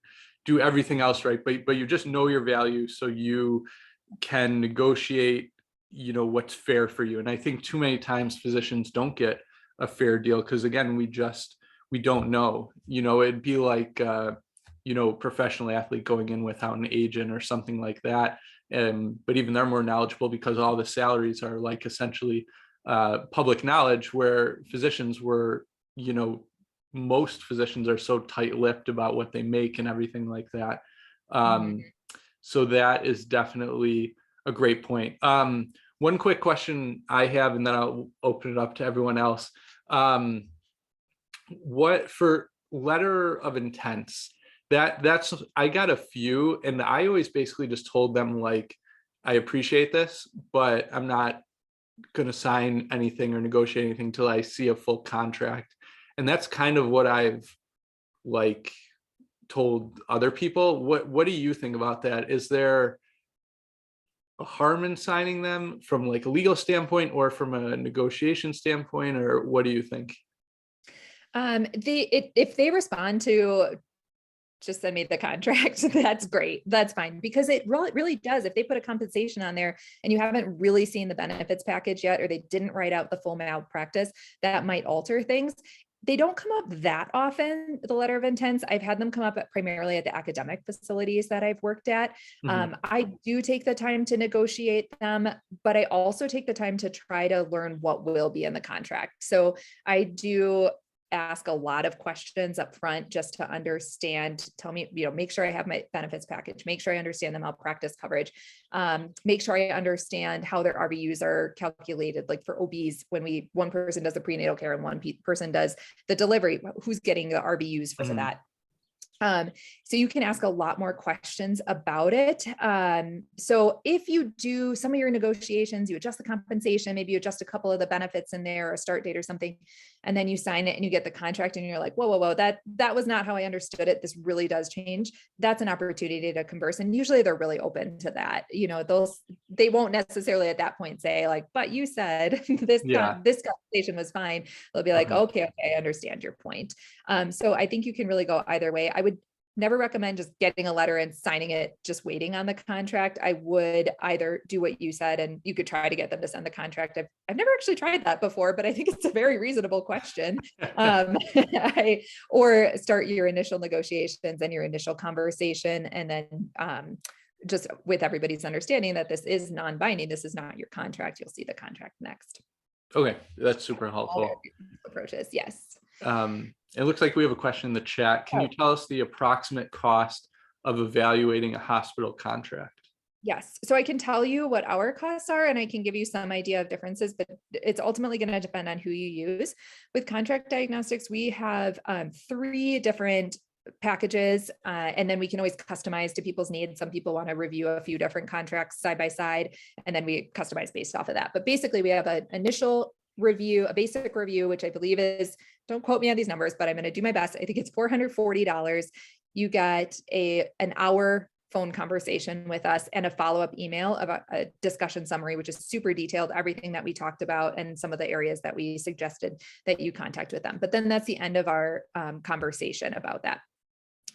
do everything else right, but you just know your value so you can negotiate, you know, what's fair for you. And I think too many times physicians don't get a fair deal because again, we don't know, you know, it'd be like, you know, professional athlete going in without an agent or something like that. But even they're more knowledgeable because all the salaries are like essentially public knowledge, where physicians were, you know, most physicians are so tight-lipped about what they make and everything like that. So that is definitely a great point. One quick question I have, and then I'll open it up to everyone else. What for letter of intents? That's I got a few, and I always basically just told them like, I appreciate this, but I'm not going to sign anything or negotiate anything until I see a full contract. And that's kind of what I've like told other people. What do you think about that? Is there a harm in signing them from like a legal standpoint or from a negotiation standpoint, or what do you think? If they respond to just send me the contract, that's great. That's fine. Because it really does. If they put a compensation on there and you haven't really seen the benefits package yet, or they didn't write out the full malpractice, that might alter things. They don't come up that often, the letter of intents. I've had them come up primarily at the academic facilities that I've worked at. I do take the time to negotiate them, but I also take the time to try to learn what will be in the contract. So I do ask a lot of questions up front just to understand, tell me, you know, make sure I have my benefits package, make sure I understand the malpractice coverage, make sure I understand how their RVUs are calculated, like for OBs, when one person does the prenatal care and one person does the delivery, who's getting the RVUs for that. So you can ask a lot more questions about it. So if you do some of your negotiations, you adjust the compensation, maybe you adjust a couple of the benefits in there, or a start date or something, and then you sign it and you get the contract and you're like, whoa, whoa, whoa, that was not how I understood it. This really does change. That's an opportunity to converse. And usually they're really open to that. They won't necessarily at that point say like, but you said this conversation was fine. They'll be like, okay, I understand your point. So I think you can really go either way. I would never recommend just getting a letter and signing it, just waiting on the contract. I would either do what you said, and you could try to get them to send the contract. I've never actually tried that before, but I think it's a very reasonable question. Or start your initial negotiations and your initial conversation, and then just with everybody's understanding that this is non-binding, this is not your contract. You'll see the contract next. Okay, that's super helpful. Approaches, yes. It looks like we have a question in the chat. Can you tell us the approximate cost of evaluating a hospital contract? Yes. So I can tell you what our costs are, and I can give you some idea of differences, but it's ultimately going to depend on who you use. With contract diagnostics, we have 3 different packages, and then we can always customize to people's needs. Some people want to review a few different contracts side by side, and then we customize based off of that. But basically, we have an initial review, a basic review, which I believe is, don't quote me on these numbers, but I'm going to do my best. I think it's $440. You get an hour phone conversation with us and a follow-up email about a discussion summary, which is super detailed, everything that we talked about and some of the areas that we suggested that you contact with them. But then that's the end of our conversation about that.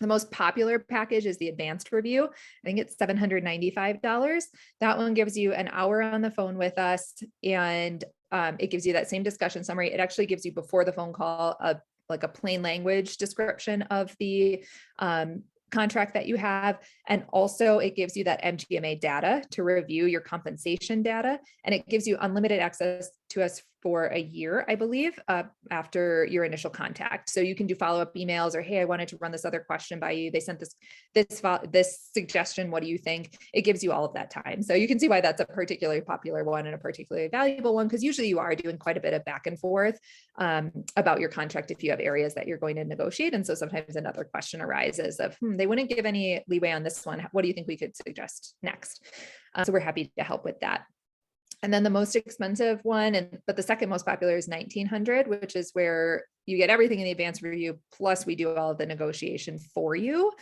The most popular package is the advanced review. I think it's $795. That one gives you an hour on the phone with us, and it gives you that same discussion summary. It actually gives you, before the phone call, like a plain language description of the contract that you have. And also it gives you that MGMA data to review your compensation data. And it gives you unlimited access to us for a year, I believe, after your initial contact. So you can do follow-up emails, or, hey, I wanted to run this other question by you. They sent this suggestion. What do you think? It gives you all of that time. So you can see why that's a particularly popular one and a particularly valuable one, because usually you are doing quite a bit of back and forth about your contract if you have areas that you're going to negotiate. And so sometimes another question arises of, they wouldn't give any leeway on this one. What do you think we could suggest next? So we're happy to help with that. And then the most expensive one, but the second most popular, is $1,900, which is where you get everything in the advanced review, plus we do all of the negotiation for you.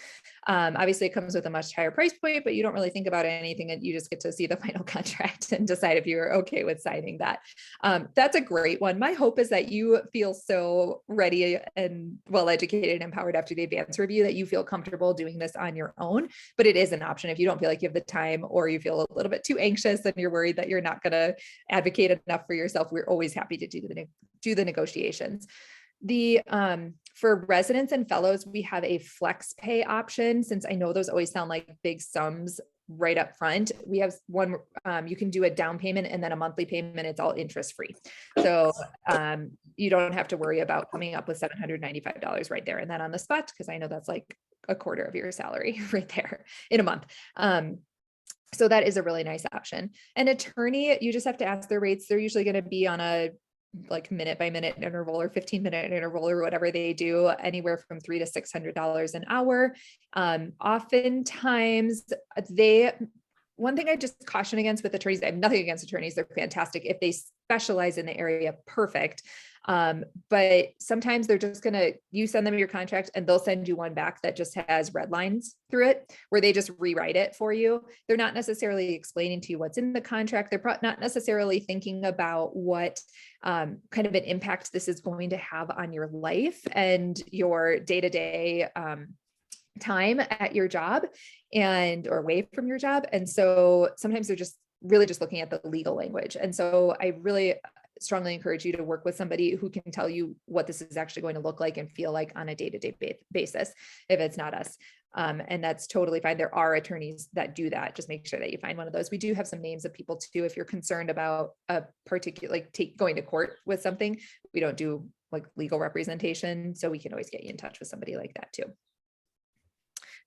Obviously, it comes with a much higher price point, but you don't really think about anything, and you just get to see the final contract and decide if you're okay with signing that. That's a great one. My hope is that you feel so ready and well-educated and empowered after the advanced review that you feel comfortable doing this on your own, but it is an option if you don't feel like you have the time, or you feel a little bit too anxious and you're worried that you're not going to advocate enough for yourself. We're always happy to do the negotiations. For residents and fellows, we have a flex pay option. Since I know those always sound like big sums right up front, we have one, you can do a down payment and then a monthly payment. It's all interest free. So you don't have to worry about coming up with $795 right there and then on the spot, because I know that's like a quarter of your salary right there in a month. So that is a really nice option. An attorney, you just have to ask their rates. They're usually going to be on a like minute by minute interval or 15-minute interval or whatever they do, anywhere from $300 to $600 an hour. Oftentimes one thing I just caution against with attorneys, I have nothing against attorneys. They're fantastic. If they specialize in the area, perfect. But sometimes they're just you send them your contract and they'll send you one back that just has red lines through it, where they just rewrite it for you. They're not necessarily explaining to you what's in the contract. They're not necessarily thinking about what kind of an impact this is going to have on your life and your day-to-day time at your job or away from your job. And so sometimes they're just really just looking at the legal language. And so I really strongly encourage you to work with somebody who can tell you what this is actually going to look like and feel like on a day-to-day basis, if it's not us. And that's totally fine. There are attorneys that do that. Just make sure that you find one of those. We do have some names of people too. If you're concerned about a particular, going to court with something, we don't do like legal representation. So we can always get you in touch with somebody like that too.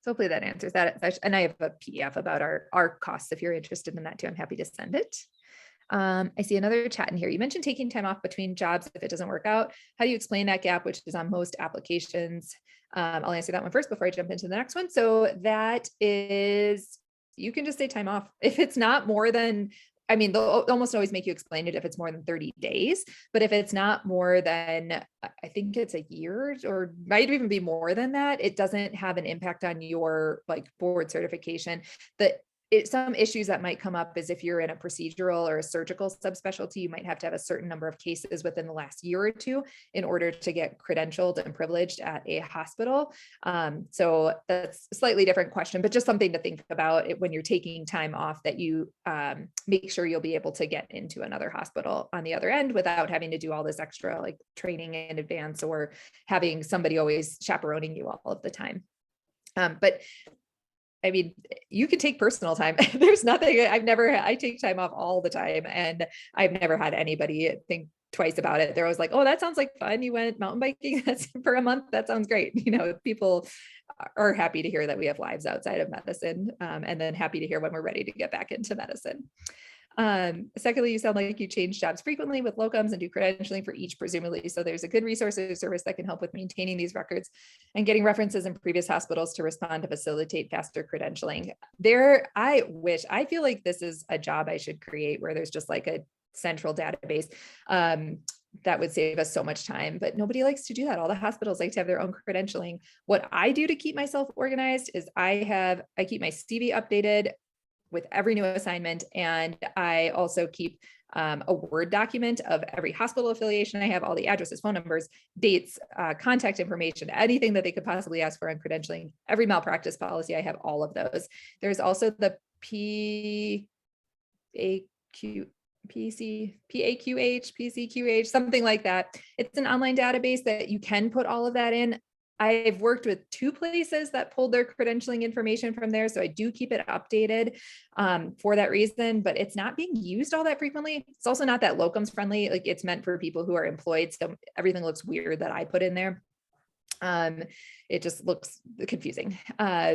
So hopefully that answers that. And I have a PDF about our costs. If you're interested in that too, I'm happy to send it. I see another chat in here. You mentioned taking time off between jobs if it doesn't work out. How do you explain that gap, which is on most applications? I'll answer that one first before I jump into the next one. So that is, you can just say time off. If it's not more than, I mean, they'll almost always make you explain it if it's more than 30 days, but if it's not more than, I think it's a year or might even be more than that, it doesn't have an impact on your like board certification. Some issues that might come up is if you're in a procedural or a surgical subspecialty, you might have to have a certain number of cases within the last year or two in order to get credentialed and privileged at a hospital. So that's a slightly different question, but just something to think about when you're taking time off, that you make sure you'll be able to get into another hospital on the other end without having to do all this extra like training in advance or having somebody always chaperoning you all of the time. But I mean, you can take personal time. There's nothing, I take time off all the time, and I've never had anybody think twice about it. They're always like, oh, that sounds like fun. You went mountain biking that's for a month. That sounds great. You know, people are happy to hear that we have lives outside of medicine, and then happy to hear when we're ready to get back into medicine. Secondly, you sound like you change jobs frequently with locums and do credentialing for each, presumably. So there's a good resource or service that can help with maintaining these records and getting references in previous hospitals to respond to facilitate faster credentialing. I feel like this is a job I should create where there's just like a central database. That would save us so much time, but nobody likes to do that. All the hospitals like to have their own credentialing. What I do to keep myself organized is I keep my CV updated with every new assignment. And I also keep a Word document of every hospital affiliation I have, all the addresses, phone numbers, dates, contact information, anything that they could possibly ask for on credentialing. Every malpractice policy, I have all of those. There's also the PAQH, something like that. It's an online database that you can put all of that in. I've worked with 2 places that pulled their credentialing information from there. So I do keep it updated for that reason, but it's not being used all that frequently. It's also not that locums friendly. Like, it's meant for people who are employed. So everything looks weird that I put in there. It just looks confusing.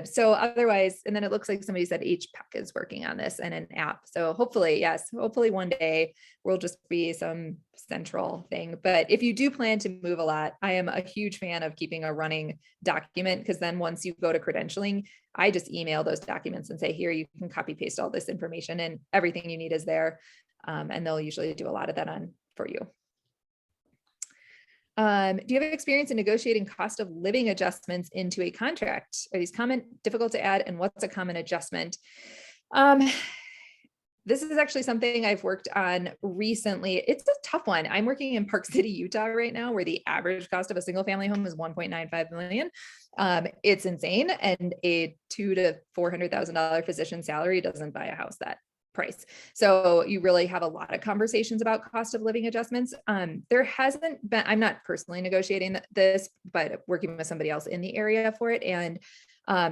So otherwise, and then it looks like somebody said HPAC is working on this and an app. So hopefully, yes, hopefully one day we'll just be some central thing. But if you do plan to move a lot, I am a huge fan of keeping a running document, because then once you go to credentialing, I just email those documents and say, here, you can copy paste all this information and everything you need is there. And they'll usually do a lot of that for you. Do you have experience in negotiating cost of living adjustments into a contract? Are these common, difficult to add, and what's a common adjustment? This is actually something I've worked on recently. It's a tough one. I'm working in Park City, Utah right now, where the average cost of a single family home is 1.95 million. It's insane. And a $200,000 to $400,000 physician salary doesn't buy a house that price. So you really have a lot of conversations about cost of living adjustments. There hasn't been, I'm not personally negotiating this, but working with somebody else in the area for it. And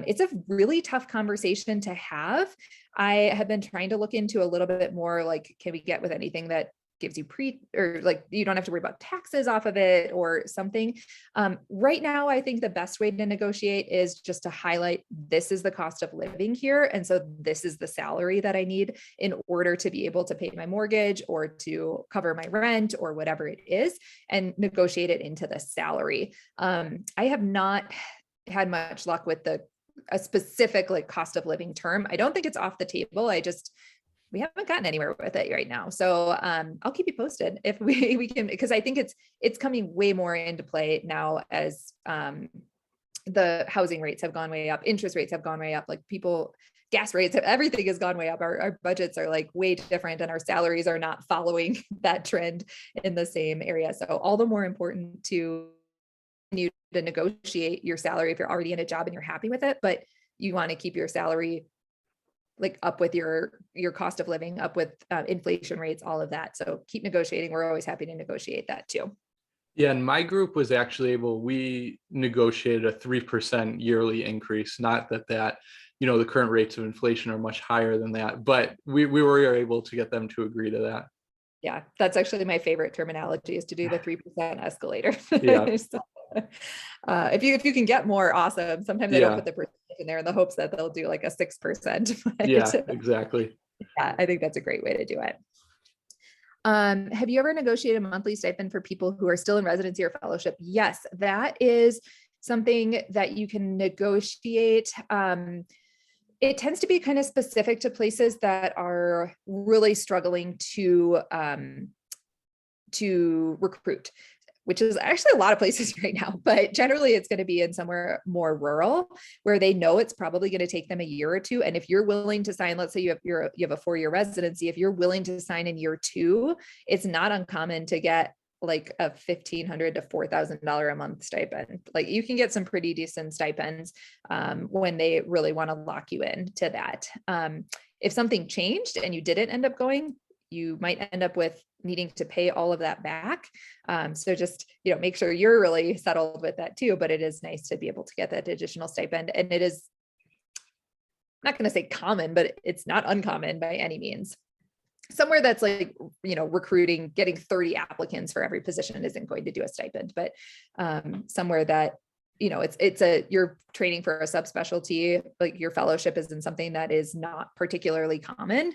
it's a really tough conversation to have. I have been trying to look into a little bit more, like, can we get with anything that gives you or like, you don't have to worry about taxes off of it or something. Right now, I think the best way to negotiate is just to highlight, this is the cost of living here. And so this is the salary that I need in order to be able to pay my mortgage or to cover my rent or whatever it is, and negotiate it into the salary. I have not had much luck with a specific like cost of living term. I don't think it's off the table. We haven't gotten anywhere with it right now. So I'll keep you posted if we can, because I think it's coming way more into play now as the housing rates have gone way up, interest rates have gone way up, like gas rates, everything has gone way up. Our budgets are like way different and our salaries are not following that trend in the same area. So all the more important to continue to negotiate your salary if you're already in a job and you're happy with it, but you want to keep your salary like up with your cost of living, up with inflation rates, all of that. So keep negotiating. We're always happy to negotiate that too. Yeah, and my group was actually we negotiated a 3% yearly increase. Not that the current rates of inflation are much higher than that, but we were able to get them to agree to that. Yeah, that's actually my favorite terminology, is to do the 3% escalator. Yeah. So, if you can get more, awesome. Sometimes I don't put the percentage in there in the hopes that they'll do like a 6%. Yeah, exactly. Yeah, I think that's a great way to do it. Have you ever negotiated a monthly stipend for people who are still in residency or fellowship? Yes, that is something that you can negotiate. It tends to be kind of specific to places that are really struggling to recruit, which is actually a lot of places right now, but generally it's going to be in somewhere more rural where they know it's probably going to take them a year or two. And if you're willing to sign, let's say you have a 4-year residency, if you're willing to sign in year 2, it's not uncommon to get like a $1,500 to $4,000 a month stipend. Like you can get some pretty decent stipends when they really want to lock you in to that. If something changed and you didn't end up going, you might end up with needing to pay all of that back. So just, make sure you're really settled with that too, but it is nice to be able to get that additional stipend. And it is, I'm not going to say common, but it's not uncommon by any means. Somewhere that's like, recruiting, getting 30 applicants for every position isn't going to do a stipend, but somewhere that, you're training for a subspecialty, like your fellowship is in something that is not particularly common.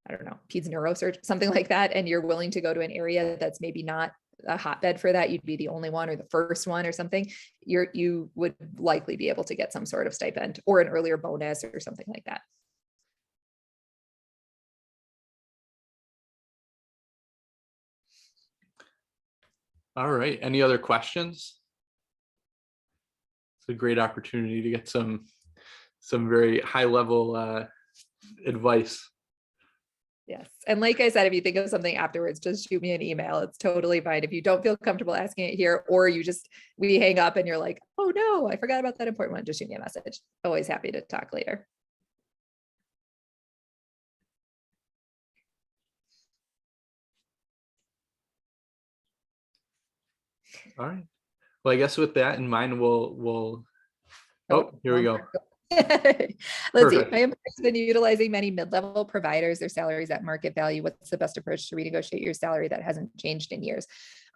I don't know, peds neurosurgery, something like that. And you're willing to go to an area that's maybe not a hotbed for that. You'd be the only one or the first one or something. You would likely be able to get some sort of stipend or an earlier bonus or something like that. All right. Any other questions? It's a great opportunity to get some very high level advice. Yes. And like I said, if you think of something afterwards, just shoot me an email. It's totally fine. If you don't feel comfortable asking it here, or we hang up and you're like, oh no, I forgot about that important one, just shoot me a message. Always happy to talk later. All right. Well, I guess with that in mind, we'll here we go. Let's see. My employer has been utilizing many mid-level providers, their salaries at market value. What's the best approach to renegotiate your salary that hasn't changed in years?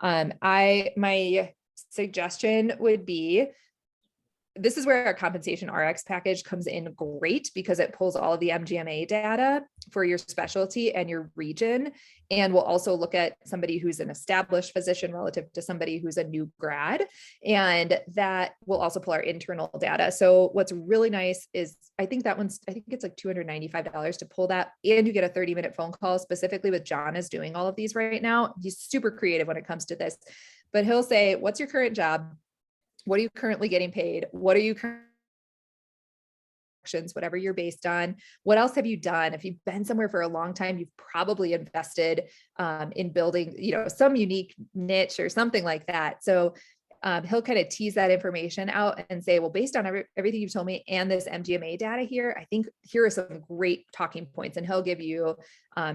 My suggestion would be, this is where our compensation RX package comes in great because it pulls all of the MGMA data for your specialty and your region. And we'll also look at somebody who's an established physician relative to somebody who's a new grad. And that will also pull our internal data. So what's really nice is I think it's like $295 to pull that. And you get a 30-minute phone call specifically with John is doing all of these right now. He's super creative when it comes to this, but he'll say, what's your current job? What are you currently getting paid? What are you whatever you're based on? What else have you done? If you've been somewhere for a long time, you've probably invested in building, some unique niche or something like that. So he'll kind of tease that information out and say, well, based on everything you've told me and this MGMA data here, I think here are some great talking points, and he'll give you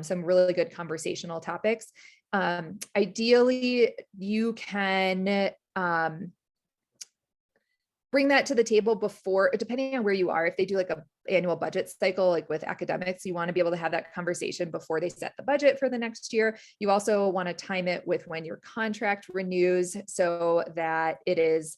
some really good conversational topics. Ideally, you can bring that to the table before, depending on where you are. If they do like a annual budget cycle, like with academics, you want to be able to have that conversation before they set the budget for the next year. You also want to time it with when your contract renews so that it is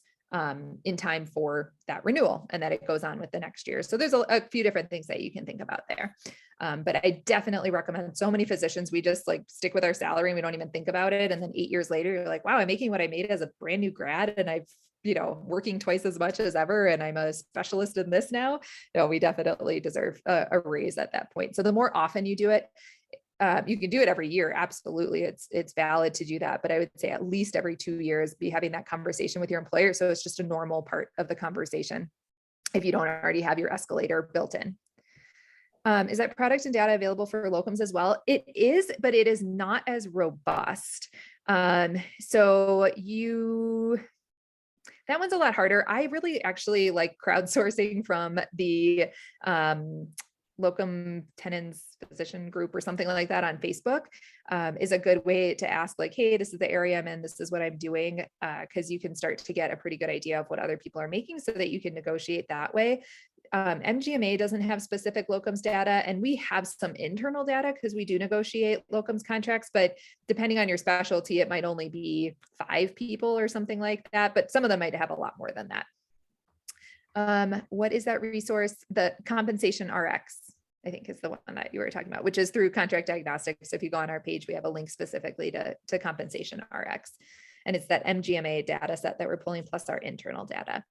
in time for that renewal and that it goes on with the next year. So there's a few different things that you can think about there. But I definitely recommend, so many physicians, we just like stick with our salary and we don't even think about it. And then 8 years later, you're like, wow, I'm making what I made as a brand new grad and I've working twice as much as ever, and I'm a specialist in this now. No, we definitely deserve a raise at that point. So the more often you do it, you can do it every year. Absolutely. It's valid to do that. But I would say at least every 2 years, be having that conversation with your employer. So it's just a normal part of the conversation if you don't already have your escalator built in. Is that product and data available for locums as well? It is, but it is not as robust. That one's a lot harder. I really actually like crowdsourcing from the locum tenens physician group or something like that on Facebook is a good way to ask like, hey, this is the area I'm in, this is what I'm doing, because you can start to get a pretty good idea of what other people are making so that you can negotiate that way. MGMA doesn't have specific locums data, and we have some internal data because we do negotiate locums contracts, but depending on your specialty, it might only be 5 people or something like that, but some of them might have a lot more than that. What is that resource? The Compensation RX. I think is the one that you were talking about, which is through Contract Diagnostics. So if you go on our page, we have a link specifically to Compensation RX. And it's that MGMA data set that we're pulling plus our internal data.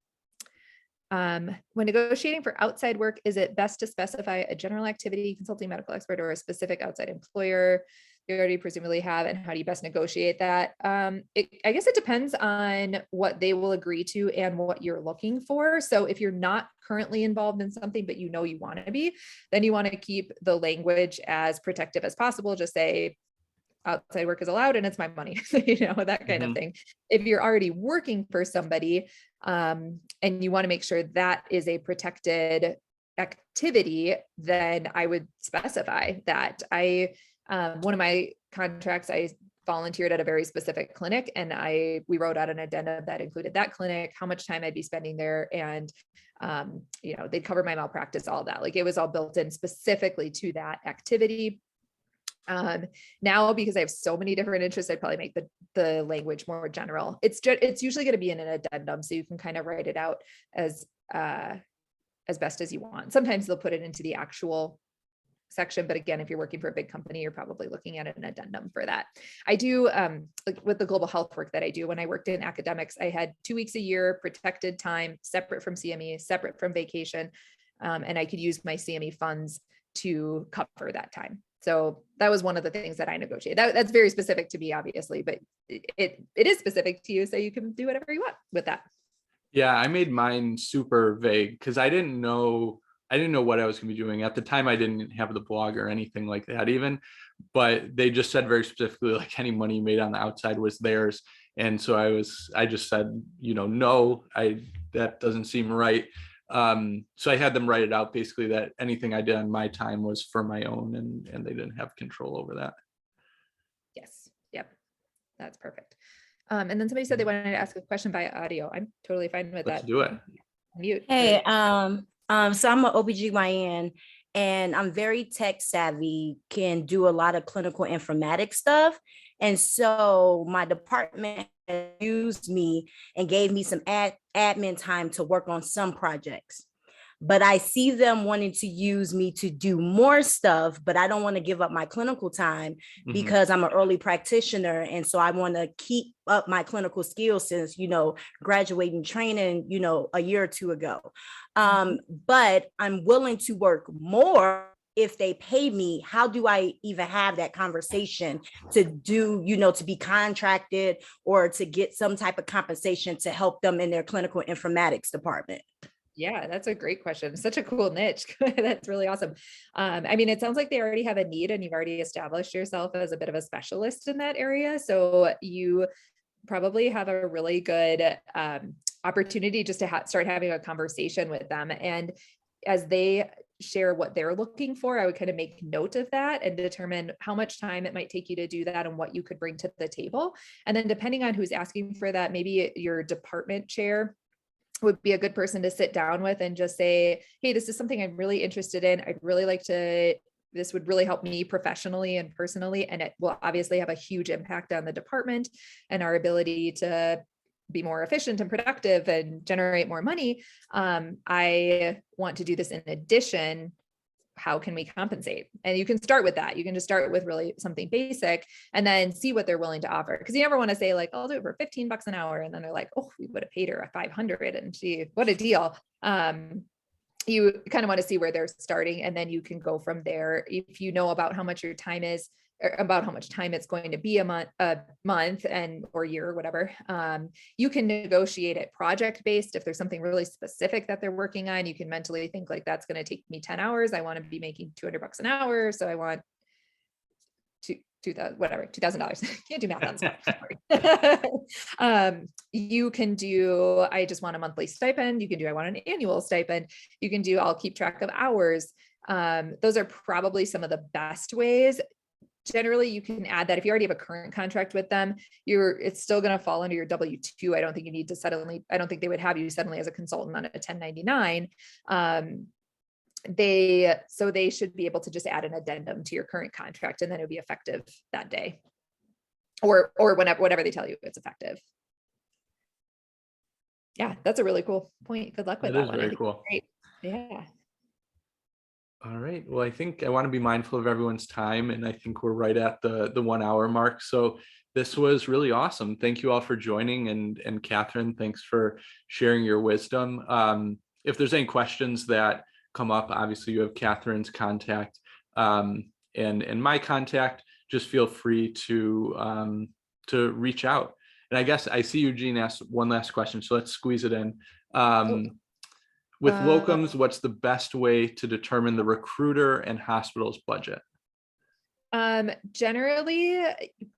When negotiating for outside work, is it best to specify a general activity, consulting medical expert, or a specific outside employer you already presumably have, and how do you best negotiate that? I guess it depends on what they will agree to and what you're looking for. So if you're not currently involved in something, but you know you want to be, then you want to keep the language as protective as possible. Just say, outside work is allowed and it's my money, that kind of thing. If you're already working for somebody, and you want to make sure that is a protected activity, then I would specify that. One of my contracts, I volunteered at a very specific clinic, and we wrote out an addendum that included that clinic, how much time I'd be spending there, and they'd cover my malpractice, all that. Like, it was all built in specifically to that activity. Now, because I have so many different interests, I'd probably make the language more general. It's usually going to be in an addendum, so you can kind of write it out as best as you want. Sometimes they'll put it into the actual section, but again, if you're working for a big company, you're probably looking at an addendum for that. I do, like with the global health work that I do, when I worked in academics, I had 2 weeks a year, protected time, separate from CME, separate from vacation, and I could use my CME funds to cover that time. So that was one of the things that I negotiated. That's very specific to me, obviously, but it is specific to you, so you can do whatever you want with that. Yeah, I made mine super vague because I didn't know what I was going to be doing at the time. I didn't have the blog or anything like that even, but they just said very specifically, like, any money you made on the outside was theirs. And so I just said, no, that doesn't seem right. So I had them write it out basically that anything I did on my time was for my own, and they didn't have control over that. Yes. Yep. That's perfect. And then somebody said they wanted to ask a question via audio. I'm totally fine with Let's that. do it. Mute. Hey, so I'm an OBGYN and I'm very tech savvy, can do a lot of clinical informatics stuff. And so my department used me and gave me some admin time to work on some projects. But I see them wanting to use me to do more stuff, but I don't want to give up my clinical time because I'm an early practitioner. And so I want to keep up my clinical skills since, graduating training, a year or two ago. But I'm willing to work more if they pay me. How do I even have that conversation to do, to be contracted or to get some type of compensation to help them in their clinical informatics department? Yeah, that's a great question. Such a cool niche. That's really awesome. It sounds like they already have a need and you've already established yourself as a bit of a specialist in that area. So you probably have a really good opportunity just to start having a conversation with them. And as they share what they're looking for, I would kind of make note of that and determine how much time it might take you to do that and what you could bring to the table. And then depending on who's asking for that, maybe your department chair would be a good person to sit down with and just say, hey, this is something I'm really interested in. I'd really like to, this would really help me professionally and personally. And it will obviously have a huge impact on the department and our ability to be more efficient and productive and generate more money. I want to do this in addition. How can we compensate? And you can start with that. You can just start with really something basic and then see what they're willing to offer. Because you never want to say like, I'll do it for $15 an hour. And then they're like, oh, we would have paid her a 500 and what a deal. You kind of want to see where they're starting. And then you can go from there. If you know about how much your time is, or about how much time it's going to be a month and or year or whatever, you can negotiate it project based. If there's something really specific that they're working on, you can mentally think like, that's going to take me 10 hours. I want to be making $200 an hour. So I want $2,000. Can't do math on you can do, I just want a monthly stipend. You can do, I want an annual stipend. You can do, I'll keep track of hours. Those are probably some of the best ways. Generally, you can add that if you already have a current contract with them, it's still going to fall under your W-2. I don't think you need to I don't think they would have you suddenly as a consultant on a 1099. They should be able to just add an addendum to your current contract and then it'll be effective that day or whatever they tell you it's effective. Yeah, that's a really cool point. Good luck with that one. Very cool. Great. Yeah. All right. Well, I think I want to be mindful of everyone's time, and I think we're right at the 1 hour mark. So this was really awesome. Thank you all for joining, and Catherine, thanks for sharing your wisdom. If there's any questions that come up, obviously you have Catherine's contact and my contact. Just feel free to reach out. And I guess I see Eugene asked one last question, so let's squeeze it in. With locums, what's the best way to determine the recruiter and hospital's budget? Generally,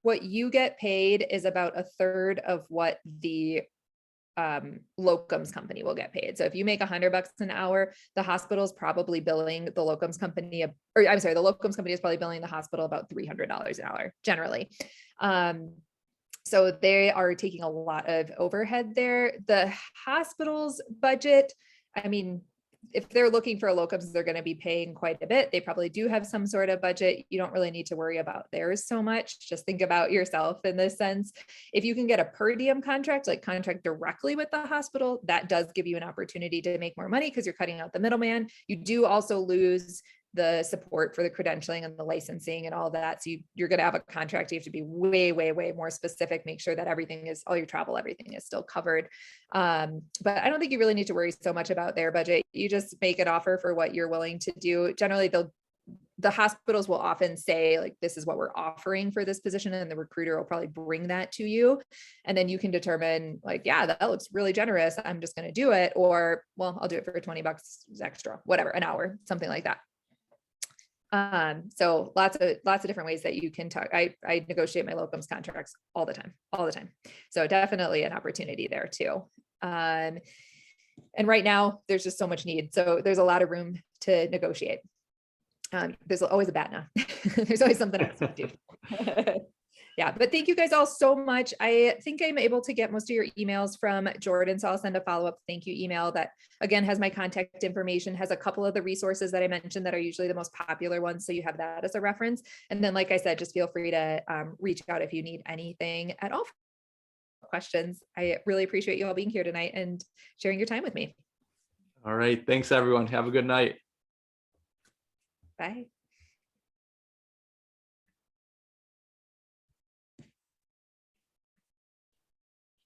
what you get paid is about a third of what the locums company will get paid. So if you make $100 an hour, the hospital's probably billing the locums company, or I'm sorry, the locums company is probably billing the hospital about $300 an hour generally. So they are taking a lot of overhead there. The hospital's budget, I mean, if they're looking for a locums, they're going to be paying quite a bit. They probably do have some sort of budget. You don't really need to worry about theirs so much. Just think about yourself in this sense. If you can get a per diem contract, like contract directly with the hospital, that does give you an opportunity to make more money because you're cutting out the middleman. You do also lose the support for the credentialing and the licensing and all that. So you're going to have a contract. You have to be way, way, way more specific, make sure that everything is, all your travel, everything is still covered. But I don't think you really need to worry so much about their budget. You just make an offer for what you're willing to do. Generally, the hospitals will often say, like, this is what we're offering for this position. And the recruiter will probably bring that to you. And then you can determine, like, yeah, that looks really generous, I'm just going to do it. Or, well, I'll do it for $20 extra, whatever, an hour, something like that. So lots of different ways that you can talk. I negotiate my locums contracts all the time. So definitely an opportunity there too. And right now there's just so much need. So there's a lot of room to negotiate. There's always a bad now. There's always something else to do. Yeah, but thank you guys all so much. I think I'm able to get most of your emails from Jordan, so I'll send a follow-up thank you email that, again, has my contact information, has a couple of the resources that I mentioned that are usually the most popular ones, so you have that as a reference. And then, like I said, just feel free to reach out if you need anything at all. Questions. I really appreciate you all being here tonight and sharing your time with me. All right. Thanks, everyone. Have a good night. Bye.